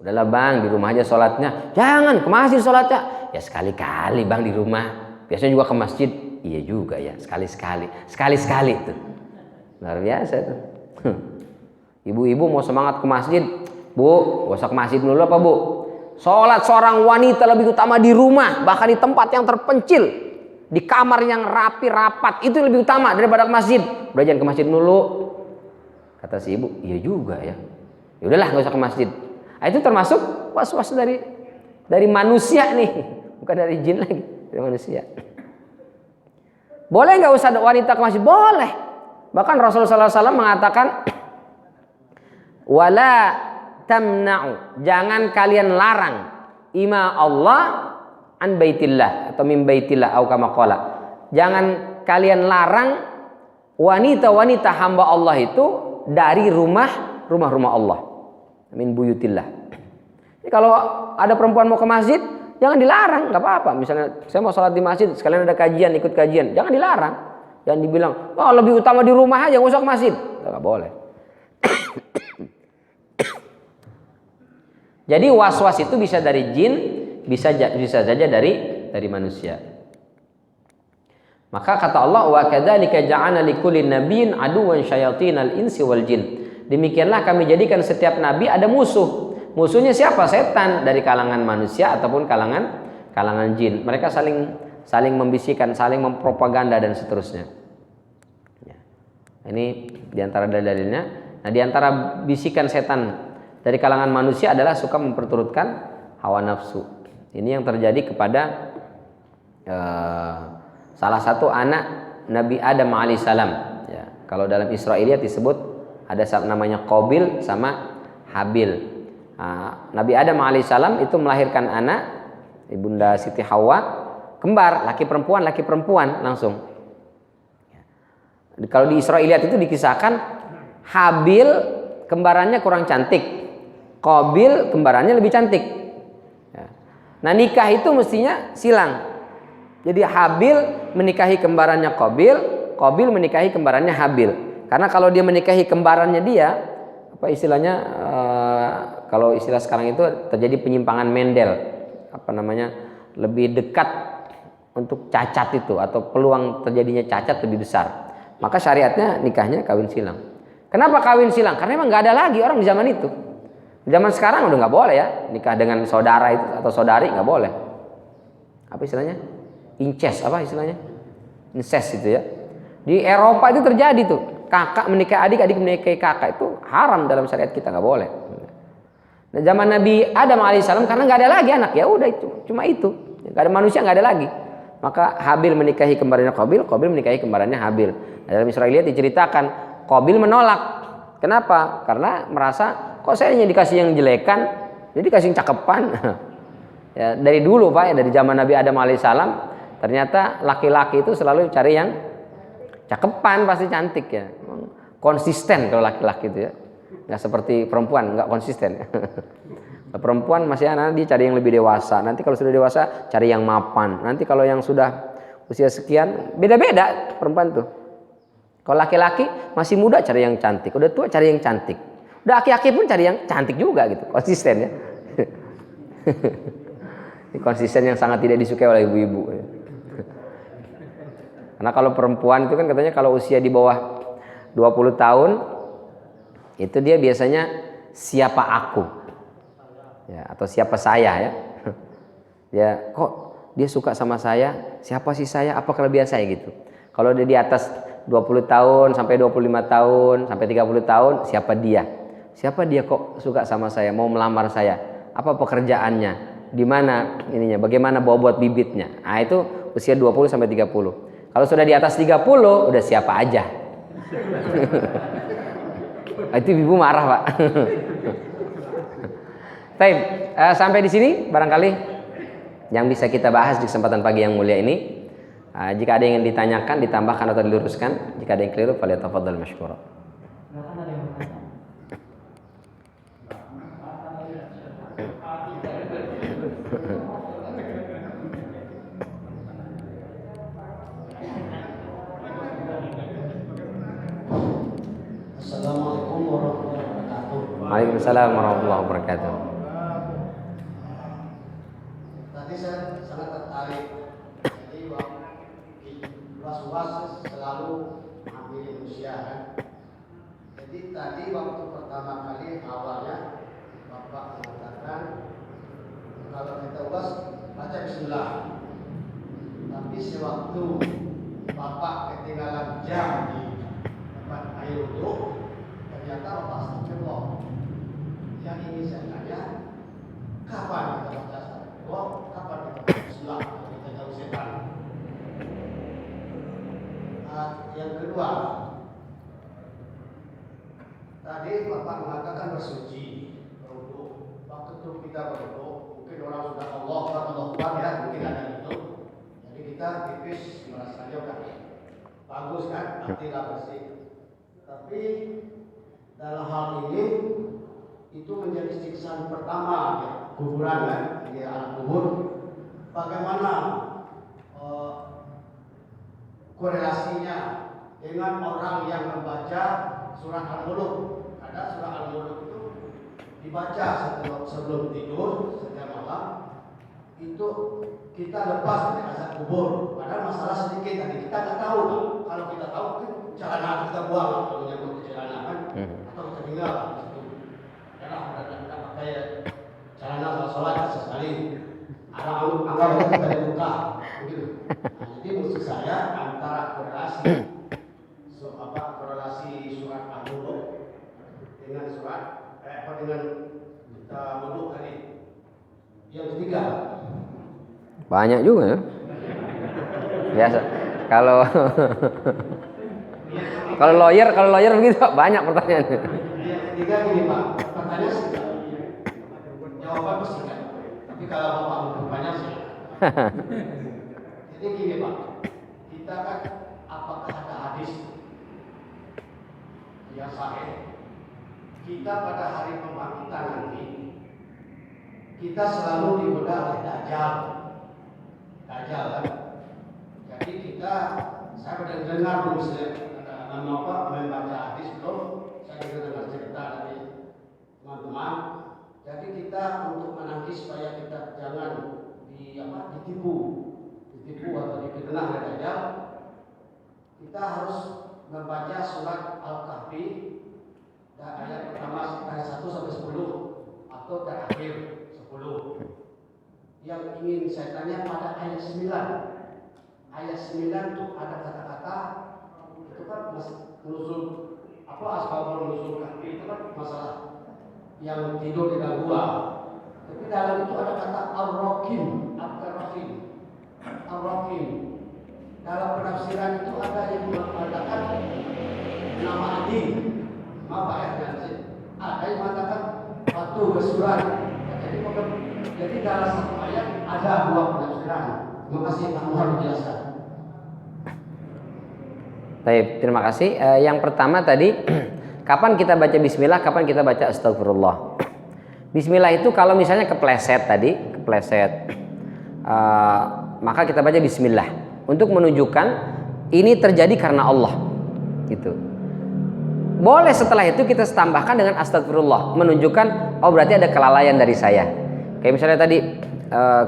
Udahlah Bang, di rumah aja sholatnya. Jangan ke masjid sholatnya. Ya sekali-kali Bang di rumah. Biasanya juga ke masjid. Iya juga ya, sekali-sekali tuh. Luar biasa tuh. Ibu-ibu mau semangat ke masjid, Bu, gak usah ke masjid dulu apa Bu? Sholat seorang wanita lebih utama di rumah, bahkan di tempat yang terpencil, di kamar yang rapi rapat, itu lebih utama daripada ke masjid. Udah jangan ke masjid dulu. Kata si ibu, iya juga ya. Ya udahlah gak usah ke masjid. Nah, itu termasuk was-was dari manusia nih, bukan dari jin lagi, dari manusia. Boleh nggak usah wanita ke masjid? Boleh. Bahkan Rasulullah SAW mengatakan, wala tamna'u, jangan kalian larang ima Allah an baitillah atau min baitillah atau kama qala. Jangan kalian larang wanita-wanita hamba Allah itu dari rumah-rumah Allah. Min buyutillah. Jadi kalau ada perempuan mau ke masjid, jangan dilarang, nggak apa-apa. Misalnya saya mau sholat di masjid, sekalian ada kajian, ikut kajian, jangan dilarang. Jangan dibilang, oh lebih utama di rumah aja, nggak usah ke masjid. Nggak boleh. Jadi was-was itu bisa dari jin, bisa saja dari manusia. Maka kata Allah, wa kadzalika ja'alna likulli nabiyyin aduwwan syayatinal insi wal jin. Demikianlah kami jadikan setiap nabi ada musuh. Musuhnya siapa? Setan, dari kalangan manusia ataupun kalangan jin. Mereka saling membisikkan, saling mempropaganda dan seterusnya. Ya. Ini diantara dalilnya. Nah, diantara bisikan setan dari kalangan manusia adalah suka memperturutkan hawa nafsu. Ini yang terjadi kepada salah satu anak Nabi Adam alaihissalam. Ya. Kalau dalam Israiliyat disebut ada namanya Qabil sama Habil. Nabi Adam alaihissalam itu melahirkan anak, ibunda Siti Hawa, kembar, laki perempuan langsung. Kalau di Israiliyat itu dikisahkan Habil kembarannya kurang cantik, Qabil kembarannya lebih cantik. Nah nikah itu mestinya silang. Jadi Habil menikahi kembarannya Qabil, Qabil menikahi kembarannya Habil. Karena kalau dia menikahi kembarannya dia, apa istilahnya? Kalau istilah sekarang itu terjadi penyimpangan Mendel, apa namanya, lebih dekat untuk cacat itu atau peluang terjadinya cacat lebih besar. Maka syariatnya nikahnya kawin silang. Kenapa kawin silang? Karena emang nggak ada lagi orang di zaman itu. Zaman sekarang udah nggak boleh ya nikah dengan saudara itu atau saudari, nggak boleh. Apa istilahnya? Incest, apa istilahnya? Incest itu ya. Di Eropa itu terjadi tuh, kakak menikahi adik, adik menikahi kakak, itu haram dalam syariat kita, nggak boleh. Nah, zaman Nabi Adam alaihissalam karena nggak ada lagi anak, ya udah itu cuma itu, nggak ada manusia, nggak ada lagi. Maka Habil menikahi kembarannya Qabil, Qabil menikahi kembarannya Habil. Nah, dalam Israiliyat diceritakan Qabil menolak. Kenapa? Karena merasa kok saya hanya dikasih yang jelekan, jadi dikasih yang cakepan. Ya, dari dulu Pak, ya, dari zaman Nabi Adam alaihissalam ternyata laki-laki itu selalu cari yang cakepan, pasti cantik ya. Konsisten kalau laki-laki itu ya. Nggak seperti perempuan, nggak konsisten. Perempuan masih anak, dia cari yang lebih dewasa. Nanti kalau sudah dewasa cari yang mapan. Nanti kalau yang sudah usia sekian, beda-beda perempuan tuh. Kalau laki-laki masih muda cari yang cantik, udah tua cari yang cantik, udah aki-aki pun cari yang cantik juga gitu. Konsisten ya. Ini konsisten yang sangat tidak disukai oleh ibu-ibu. Karena kalau perempuan itu kan katanya kalau usia di bawah 20 tahun itu dia biasanya siapa aku ya, atau siapa saya ya. Ya kok dia suka sama saya, siapa sih saya, apa kelebihan saya gitu. Kalau dia di atas 20 tahun sampai 25 tahun sampai 30 tahun, siapa dia kok suka sama saya, mau melamar saya, apa pekerjaannya, di mana ininya, bagaimana bobot bibitnya. Nah itu usia 20 sampai 30. Kalau sudah di atas 30 udah siapa aja. Itu ibu marah Pak. Baik, sampai di sini barangkali yang bisa kita bahas di kesempatan pagi yang mulia ini. Jika ada yang ingin ditanyakan, ditambahkan atau diluruskan, jika ada yang keliru, falyatafaddal masykura. Assalamualaikum warahmatullahi wabarakatuh. Waalaikumsalam warahmatullahi wabarakatuh. Tadi saya sangat tertarik. Jadi waktu was-was selalu ambil manusia kan. Jadi tadi waktu pertama kali awalnya Bapak mengatakan kalau kita was baca Bismillah. Tapi sewaktu Bapak ketinggalan jam di tempat air wudhu, ternyata Bapak astagfirullah. Yang ini saya tanya, kapan kita baca astagfirullah? Kapan kita baca Bismillah? Kita jauh setan. Yang kedua, tadi Bapak mengatakan bersuci, berwudhu. Waktu itu kita berwudhu, mungkin orang sudah Allah ya, mungkin ada itu. Jadi kita tipis merasanya udah bagus kan, artinya bersih. Tapi dalam hal ini itu menjadi siksaan pertama ya, kuburan kan, di alam kubur. Bagaimana korelasinya dengan orang yang membaca surat Al-Mulk? Ada surat Al-Mulk itu dibaca sebelum tidur setiap malam. Itu kita lepas dari azab kubur. Padahal masalah sedikit tadi kita nggak tahu kan. Kalau kita tahu kan celana kita buang kalau nyambut ke celana kan, atau kita tinggal di situ. Karena kita pakai celana sholat sesekali. Anggap kita dibuka begitu. Nah, jadi maksud saya antara korelasi korelasi surat Al-Mulk dengan surat dengan kita wudhu tadi. Yang ketiga, Banyak juga ya. Biasa. Kalau lawyer begitu banyak pertanyaannya. yang ketiga gini Pak, pertanyaan singkat, jawaban singkat. Tapi kalau Bapak mau bertanya sih. Jadi gini Pak, kita kan apakah ada hadis yang sahih? Kita pada hari pembangkitan nanti, kita selalu digoda oleh Dajjal kan. Jadi saya pernah dengar dulu membaca hadis belum, saya dengar cerita dari teman-teman. Jadi kita untuk menanti supaya kita jangan ditipu atau difitnah oleh Dajjal, kita harus membaca surat Al-Kahfi ayat pertama ayat 1 sampai 10 atau terakhir 10. Yang ingin saya tanya pada ayat 9. Ayat 9 itu ada kata-kata itu kan nuzul asbabul nuzul kahfi, itu kan masalah yang tidur di dalam gua. Tapi dalam itu ada kata ar-rakim. Dalam penafsiran itu ada yang mengatakan nama Adi. Apa ya? Ada yang mengatakan batu besuran. Jadi dalam satu ayat ada dua penafsiran. Terima kasih Pak Muhammad menjelaskan. Baik, terima kasih. Yang pertama tadi, kapan kita baca bismillah, kapan kita baca astagfirullah. Bismillah itu kalau misalnya kepleset, maka kita baca bismillah untuk menunjukkan ini terjadi karena Allah. Gitu. Boleh setelah itu kita tambahkan dengan astagfirullah, menunjukkan oh berarti ada kelalaian dari saya. Kayak misalnya tadi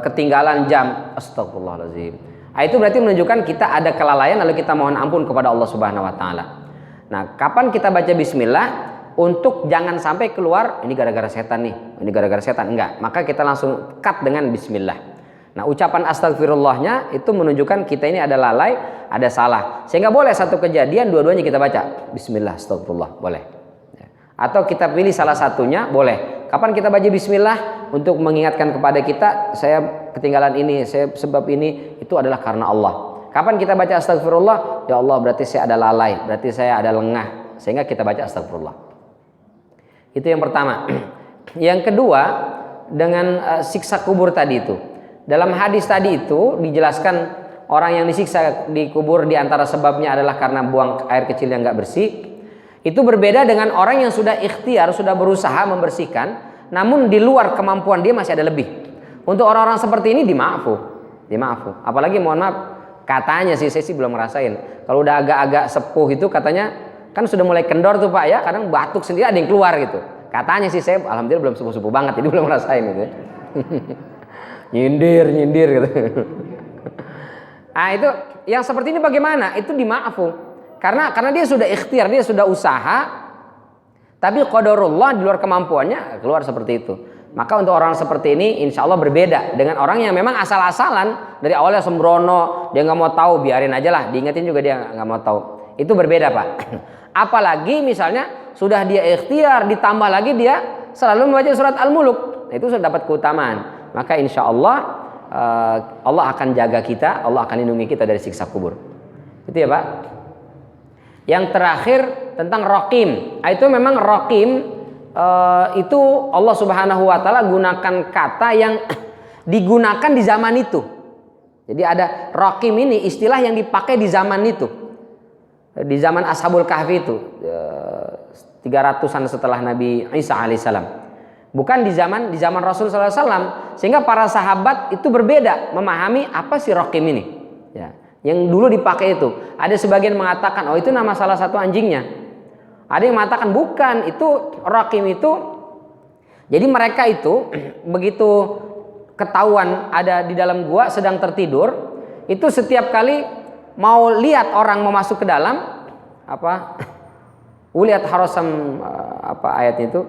ketinggalan jam, astagfirullahaladzim. Itu berarti menunjukkan kita ada kelalaian lalu kita mohon ampun kepada Allah Subhanahu wa taala. Nah, kapan kita baca bismillah? Untuk jangan sampai keluar ini gara-gara setan nih, ini gara-gara setan, enggak. Maka kita langsung cut dengan bismillah. Nah, ucapan astagfirullahnya itu menunjukkan kita ini ada lalai, ada salah. Sehingga boleh satu kejadian dua-duanya kita baca bismillah astagfirullah, boleh. Atau kita pilih salah satunya, boleh. Kapan kita baca bismillah? Untuk mengingatkan kepada kita, saya ketinggalan ini, saya sebab ini, itu adalah karena Allah. Kapan kita baca astagfirullah? Ya Allah, berarti saya ada lalai, berarti saya ada lengah, sehingga kita baca astagfirullah. Itu yang pertama. Yang kedua, dengan siksa kubur tadi itu. Dalam hadis tadi itu dijelaskan orang yang disiksa dikubur di antara sebabnya adalah karena buang air kecil yang nggak bersih. Itu berbeda dengan orang yang sudah ikhtiar, sudah berusaha membersihkan, namun di luar kemampuan dia masih ada lebih. Untuk orang-orang seperti ini dimaafu. Apalagi mohon maaf, katanya sih saya sih belum ngerasain. Kalau udah agak-agak sepuh itu katanya kan sudah mulai kendor tuh Pak ya, kadang batuk sendiri ada yang keluar gitu. Katanya sih saya alhamdulillah belum sepuh-sepuh banget, jadi belum ngerasain gitu. nyindir gitu. Nah itu yang seperti ini bagaimana? Itu dimaafu. Karena dia sudah ikhtiar, dia sudah usaha, tapi qadarullah di luar kemampuannya keluar seperti itu. Maka untuk orang seperti ini insya Allah berbeda dengan orang yang memang asal-asalan dari awalnya sembrono, dia nggak mau tahu, biarin aja lah, diingetin juga dia nggak mau tahu. Itu berbeda Pak. Apalagi misalnya sudah dia ikhtiar, ditambah lagi dia selalu membaca surat Al-Muluk, itu sudah dapat keutamaan. Maka insya Allah Allah akan jaga kita, Allah akan lindungi kita dari siksa kubur. Itu ya Pak. Yang terakhir tentang rokim. Itu memang rokim itu Allah Subhanahu Wa Taala gunakan kata yang digunakan di zaman itu. Jadi ada rokim ini istilah yang dipakai di zaman itu, di zaman Ashabul Kahfi itu 300-an setelah Nabi Isa alaihissalam. Bukan di zaman Rasul sallallahu alaihi wasallam, sehingga para sahabat itu berbeda memahami apa sih rokim ini. Ya. Yang dulu dipakai itu, ada sebagian mengatakan oh itu nama salah satu anjingnya, ada yang mengatakan bukan, itu rokim itu. Jadi mereka itu begitu ketahuan ada di dalam gua sedang tertidur, itu setiap kali mau lihat orang mau masuk ke dalam apa uliat harosam apa ayatnya itu,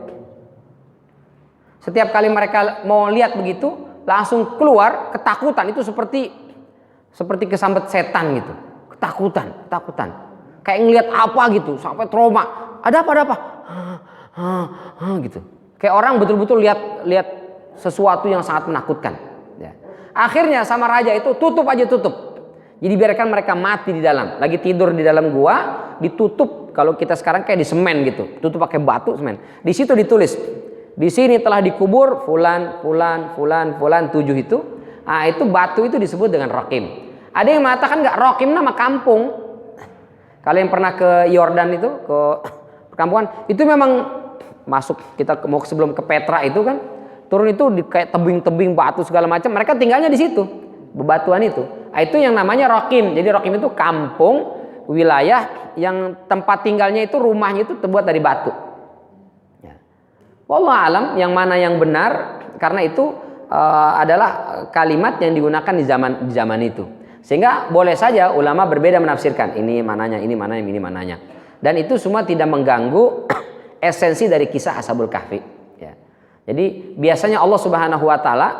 setiap kali mereka mau lihat begitu langsung keluar ketakutan, itu seperti kesambet setan gitu, ketakutan, kayak ngelihat apa gitu sampai trauma, ada apa, gitu, kayak orang betul-betul lihat sesuatu yang sangat menakutkan. Ya. Akhirnya sama raja itu tutup, jadi biarkan mereka mati di dalam, lagi tidur di dalam gua, ditutup. Kalau kita sekarang kayak di semen gitu, tutup pakai batu semen. Di situ ditulis, di sini telah dikubur fulan 7 itu. Nah, itu batu itu disebut dengan rokim. Ada yang mengatakan nggak, rokim nama kampung. Kalau yang pernah ke Yordan itu, ke perkampungan, itu memang masuk, kita mau sebelum ke Petra itu kan, turun itu di kayak tebing-tebing batu segala macam, mereka tinggalnya di situ, bebatuan itu. Nah, itu yang namanya rokim. Jadi rokim itu kampung, wilayah yang tempat tinggalnya itu, rumahnya itu terbuat dari batu. Ya. Wallahu alam yang mana yang benar, karena itu adalah kalimat yang digunakan di zaman itu. Sehingga boleh saja ulama berbeda menafsirkan ini mananya, ini mananya. Dan itu semua tidak mengganggu esensi dari kisah Ashabul Kahfi. Ya. Jadi biasanya Allah Subhanahu Wa Taala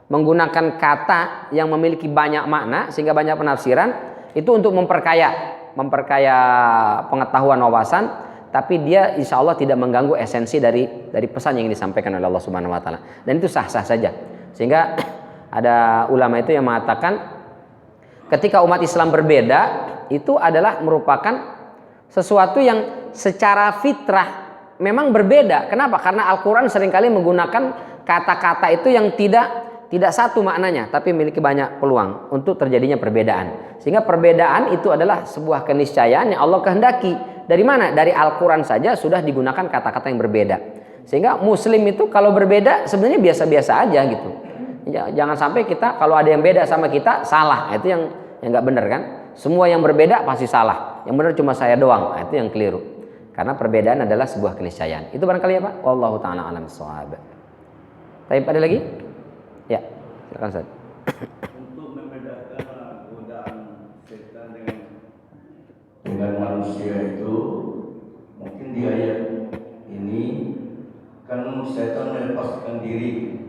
menggunakan kata yang memiliki banyak makna sehingga banyak penafsiran, itu untuk memperkaya pengetahuan wawasan, tapi dia insya Allah tidak mengganggu esensi dari pesan yang disampaikan oleh Allah Subhanahu Wa Taala, dan itu sah-sah saja. Sehingga ada ulama itu yang mengatakan ketika umat Islam berbeda, itu adalah merupakan sesuatu yang secara fitrah memang berbeda. Kenapa? Karena Al-Quran seringkali menggunakan kata-kata itu yang tidak satu maknanya, tapi memiliki banyak peluang untuk terjadinya perbedaan. Sehingga perbedaan itu adalah sebuah keniscayaan yang Allah kehendaki. Dari mana? Dari Al-Quran saja sudah digunakan kata-kata yang berbeda. Sehingga Muslim itu kalau berbeda sebenarnya biasa-biasa aja gitu. Jangan sampai kita kalau ada yang beda sama kita salah, itu yang nggak benar kan? Semua yang berbeda pasti salah, yang benar cuma saya doang, itu yang keliru. Karena perbedaan adalah sebuah keniscayaan. Itu barangkali ya Pak. Wallahu taala alam shawab. Tapi ada lagi? Ya, silakan Ustaz. Untuk membedakan godaan setan dengan manusia itu, mungkin di ayat ini kan setan melepaskan diri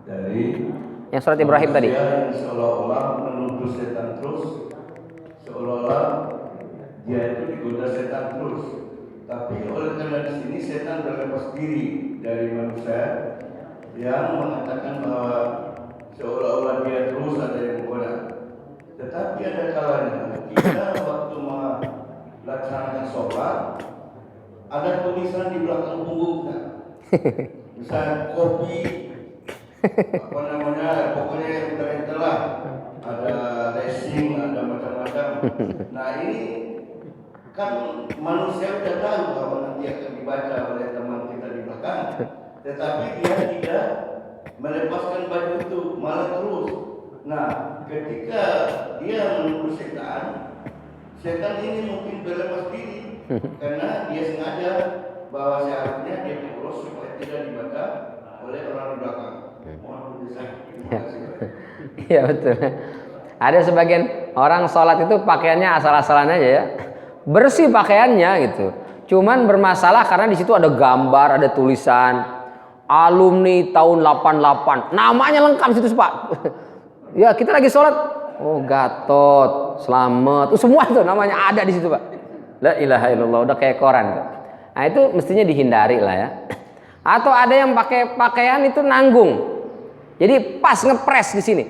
dari yang surat Ibrahim tadi. Yang seolah-olah menuduh setan terus, seolah-olah dia itu digoda setan terus. Tapi oleh karena di sini setan berlepas diri dari manusia yang mengatakan bahwa seolah-olah dia terus ada yang menggoda. Tetapi ada kalanya kita waktu melaksanakan sholat, ada tulisan di belakang punggung kita, misalnya kopi apa namanya, pokoknya yang telah ada racing, ada macam-macam. Nah ini kan manusia udah tahu bahwa nanti akan dibaca oleh teman kita di belakang, tetapi dia tidak melepaskan baju itu, malah terus. Nah ketika dia menuduh setan ini mungkin berlepas diri karena dia sengaja bahwa seharusnya dia diurus supaya tidak dibaca oleh orang di belakang. Iya betul. Ada sebagian orang sholat itu pakaiannya asal-asalan aja ya, bersih pakaiannya gitu. Cuman bermasalah karena di situ ada gambar, ada tulisan alumni tahun 88, namanya lengkap situ Pak. Ya kita lagi sholat, oh Gatot, Slamet, semua itu namanya ada di situ Pak. La ilaha illallah, udah kayak koran. Nah itu mestinya dihindari lah ya. Atau ada yang pakai pakaian itu nanggung. Jadi pas ngepres di sini.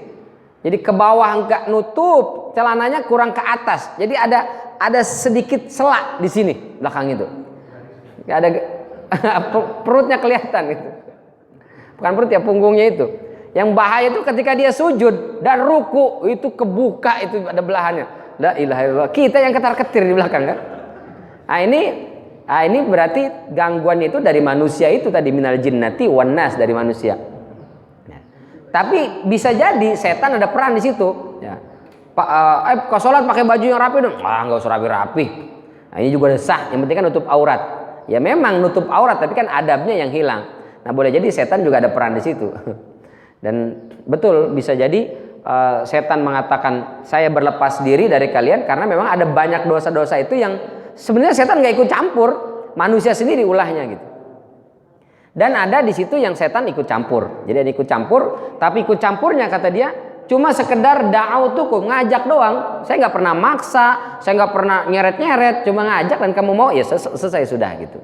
Jadi ke bawah enggak nutup, celananya kurang ke atas. Jadi ada sedikit selak di sini belakang itu. Ada perutnya kelihatan gitu. Bukan perut ya, punggungnya itu. Yang bahaya itu ketika dia sujud dan ruku itu kebuka, itu ada belahannya. La ilaha illallah. Kita yang ketar-ketir di belakang kan. Nah ini berarti gangguannya itu dari manusia itu tadi, minal jinnati wan nas, dari manusia. Tapi bisa jadi setan ada peran di situ. Ya. Kau sholat pakai baju yang rapi dong. Nggak usah rapi-rapi. Nah, ini juga sah. Yang penting kan nutup aurat. Ya memang nutup aurat, tapi kan adabnya yang hilang. Nah boleh jadi setan juga ada peran di situ. Dan betul bisa jadi setan mengatakan saya berlepas diri dari kalian karena memang ada banyak dosa-dosa itu yang sebenarnya setan nggak ikut campur, manusia sendiri ulahnya gitu. Dan ada di situ yang setan ikut campur. Jadi ada ikut campur, tapi ikut campurnya kata dia cuma sekedar da'autukum, ngajak doang. Saya nggak pernah maksa, saya nggak pernah nyeret-nyeret, cuma ngajak dan kamu mau ya selesai sudah gitu.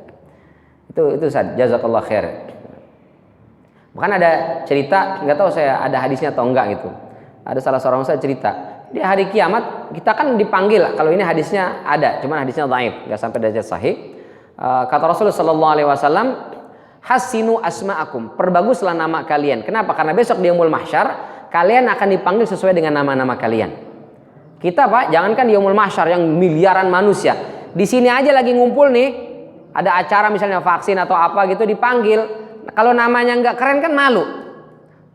Itu Ustaz, jazakallah khair. Bahkan ada cerita, nggak tahu saya ada hadisnya atau enggak gitu. Ada salah seorang saya cerita, di hari kiamat kita kan dipanggil. Kalau ini hadisnya ada, cuman hadisnya dhaif, nggak sampai derajat sahih. Kata Rasulullah sallallahu alaihi wasallam, hasinu asma'akum, perbaguslah nama kalian. Kenapa? Karena besok di yaumul mahsyar kalian akan dipanggil sesuai dengan nama-nama kalian. Kita Pak, jangankan di yaumul mahsyar yang miliaran manusia, di sini aja lagi ngumpul nih, ada acara misalnya vaksin atau apa gitu dipanggil. Kalau namanya nggak keren kan malu.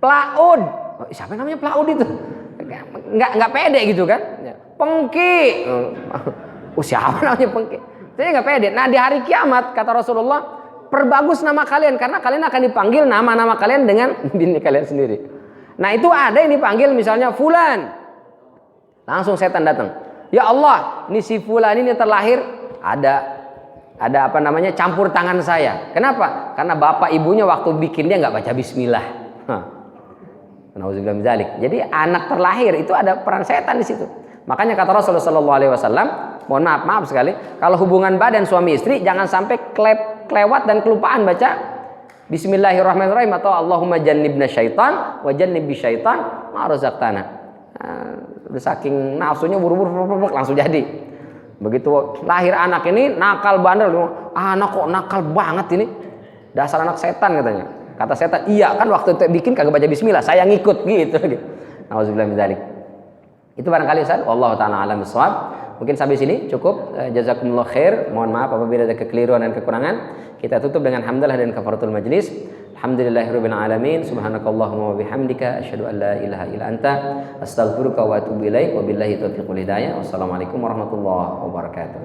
Plaud, siapa namanya Plaud itu? Nggak pede gitu kan? Pengki, siapa namanya Pengki? Saya nggak pede. Nah di hari kiamat kata Rasulullah, perbagus nama kalian karena kalian akan dipanggil nama-nama kalian dengan diri kalian sendiri. Nah itu ada yang dipanggil misalnya Fulan, langsung setan datang. Ya Allah, ini si Fulan ini terlahir ada apa namanya campur tangan saya. Kenapa? Karena bapak ibunya waktu bikin dia nggak baca Bismillah. Nauzubillah min dzalik. Jadi anak terlahir itu ada peran setan di situ. Makanya kata Rasulullah sallallahu alaihi wasallam, mohon maaf sekali, kalau hubungan badan suami istri jangan sampai kelewat dan kelupaan baca Bismillahirrahmanirrahim atau Allahumma jannibna syaitan wa jannibbi syaitan ma razaqtana. Udah saking nafsunya buru-buru langsung jadi. Begitu lahir anak ini nakal bandel, anak kok nakal banget ini, dasar anak setan katanya. Kata setan, iya kan waktu itu bikin kagak baca bismillah, saya ngikut gitu. Nauzubillah min dzalik. Itu barangkali Ustaz, wallahu taala alam bissawab. Mungkin sampai sini cukup. Jazakumullah khair. Mohon maaf apabila ada kekeliruan dan kekurangan. Kita tutup dengan hamdalah dan kafaratul majlis. Alhamdulillahirabbil alamin. Subhanakallahumma wa bihamdika asyhadu an la ilaha illa anta astaghfiruka wa atubu ilaik. Wabillahi taufiq wal hidayah. Wassalamualaikum warahmatullahi wabarakatuh.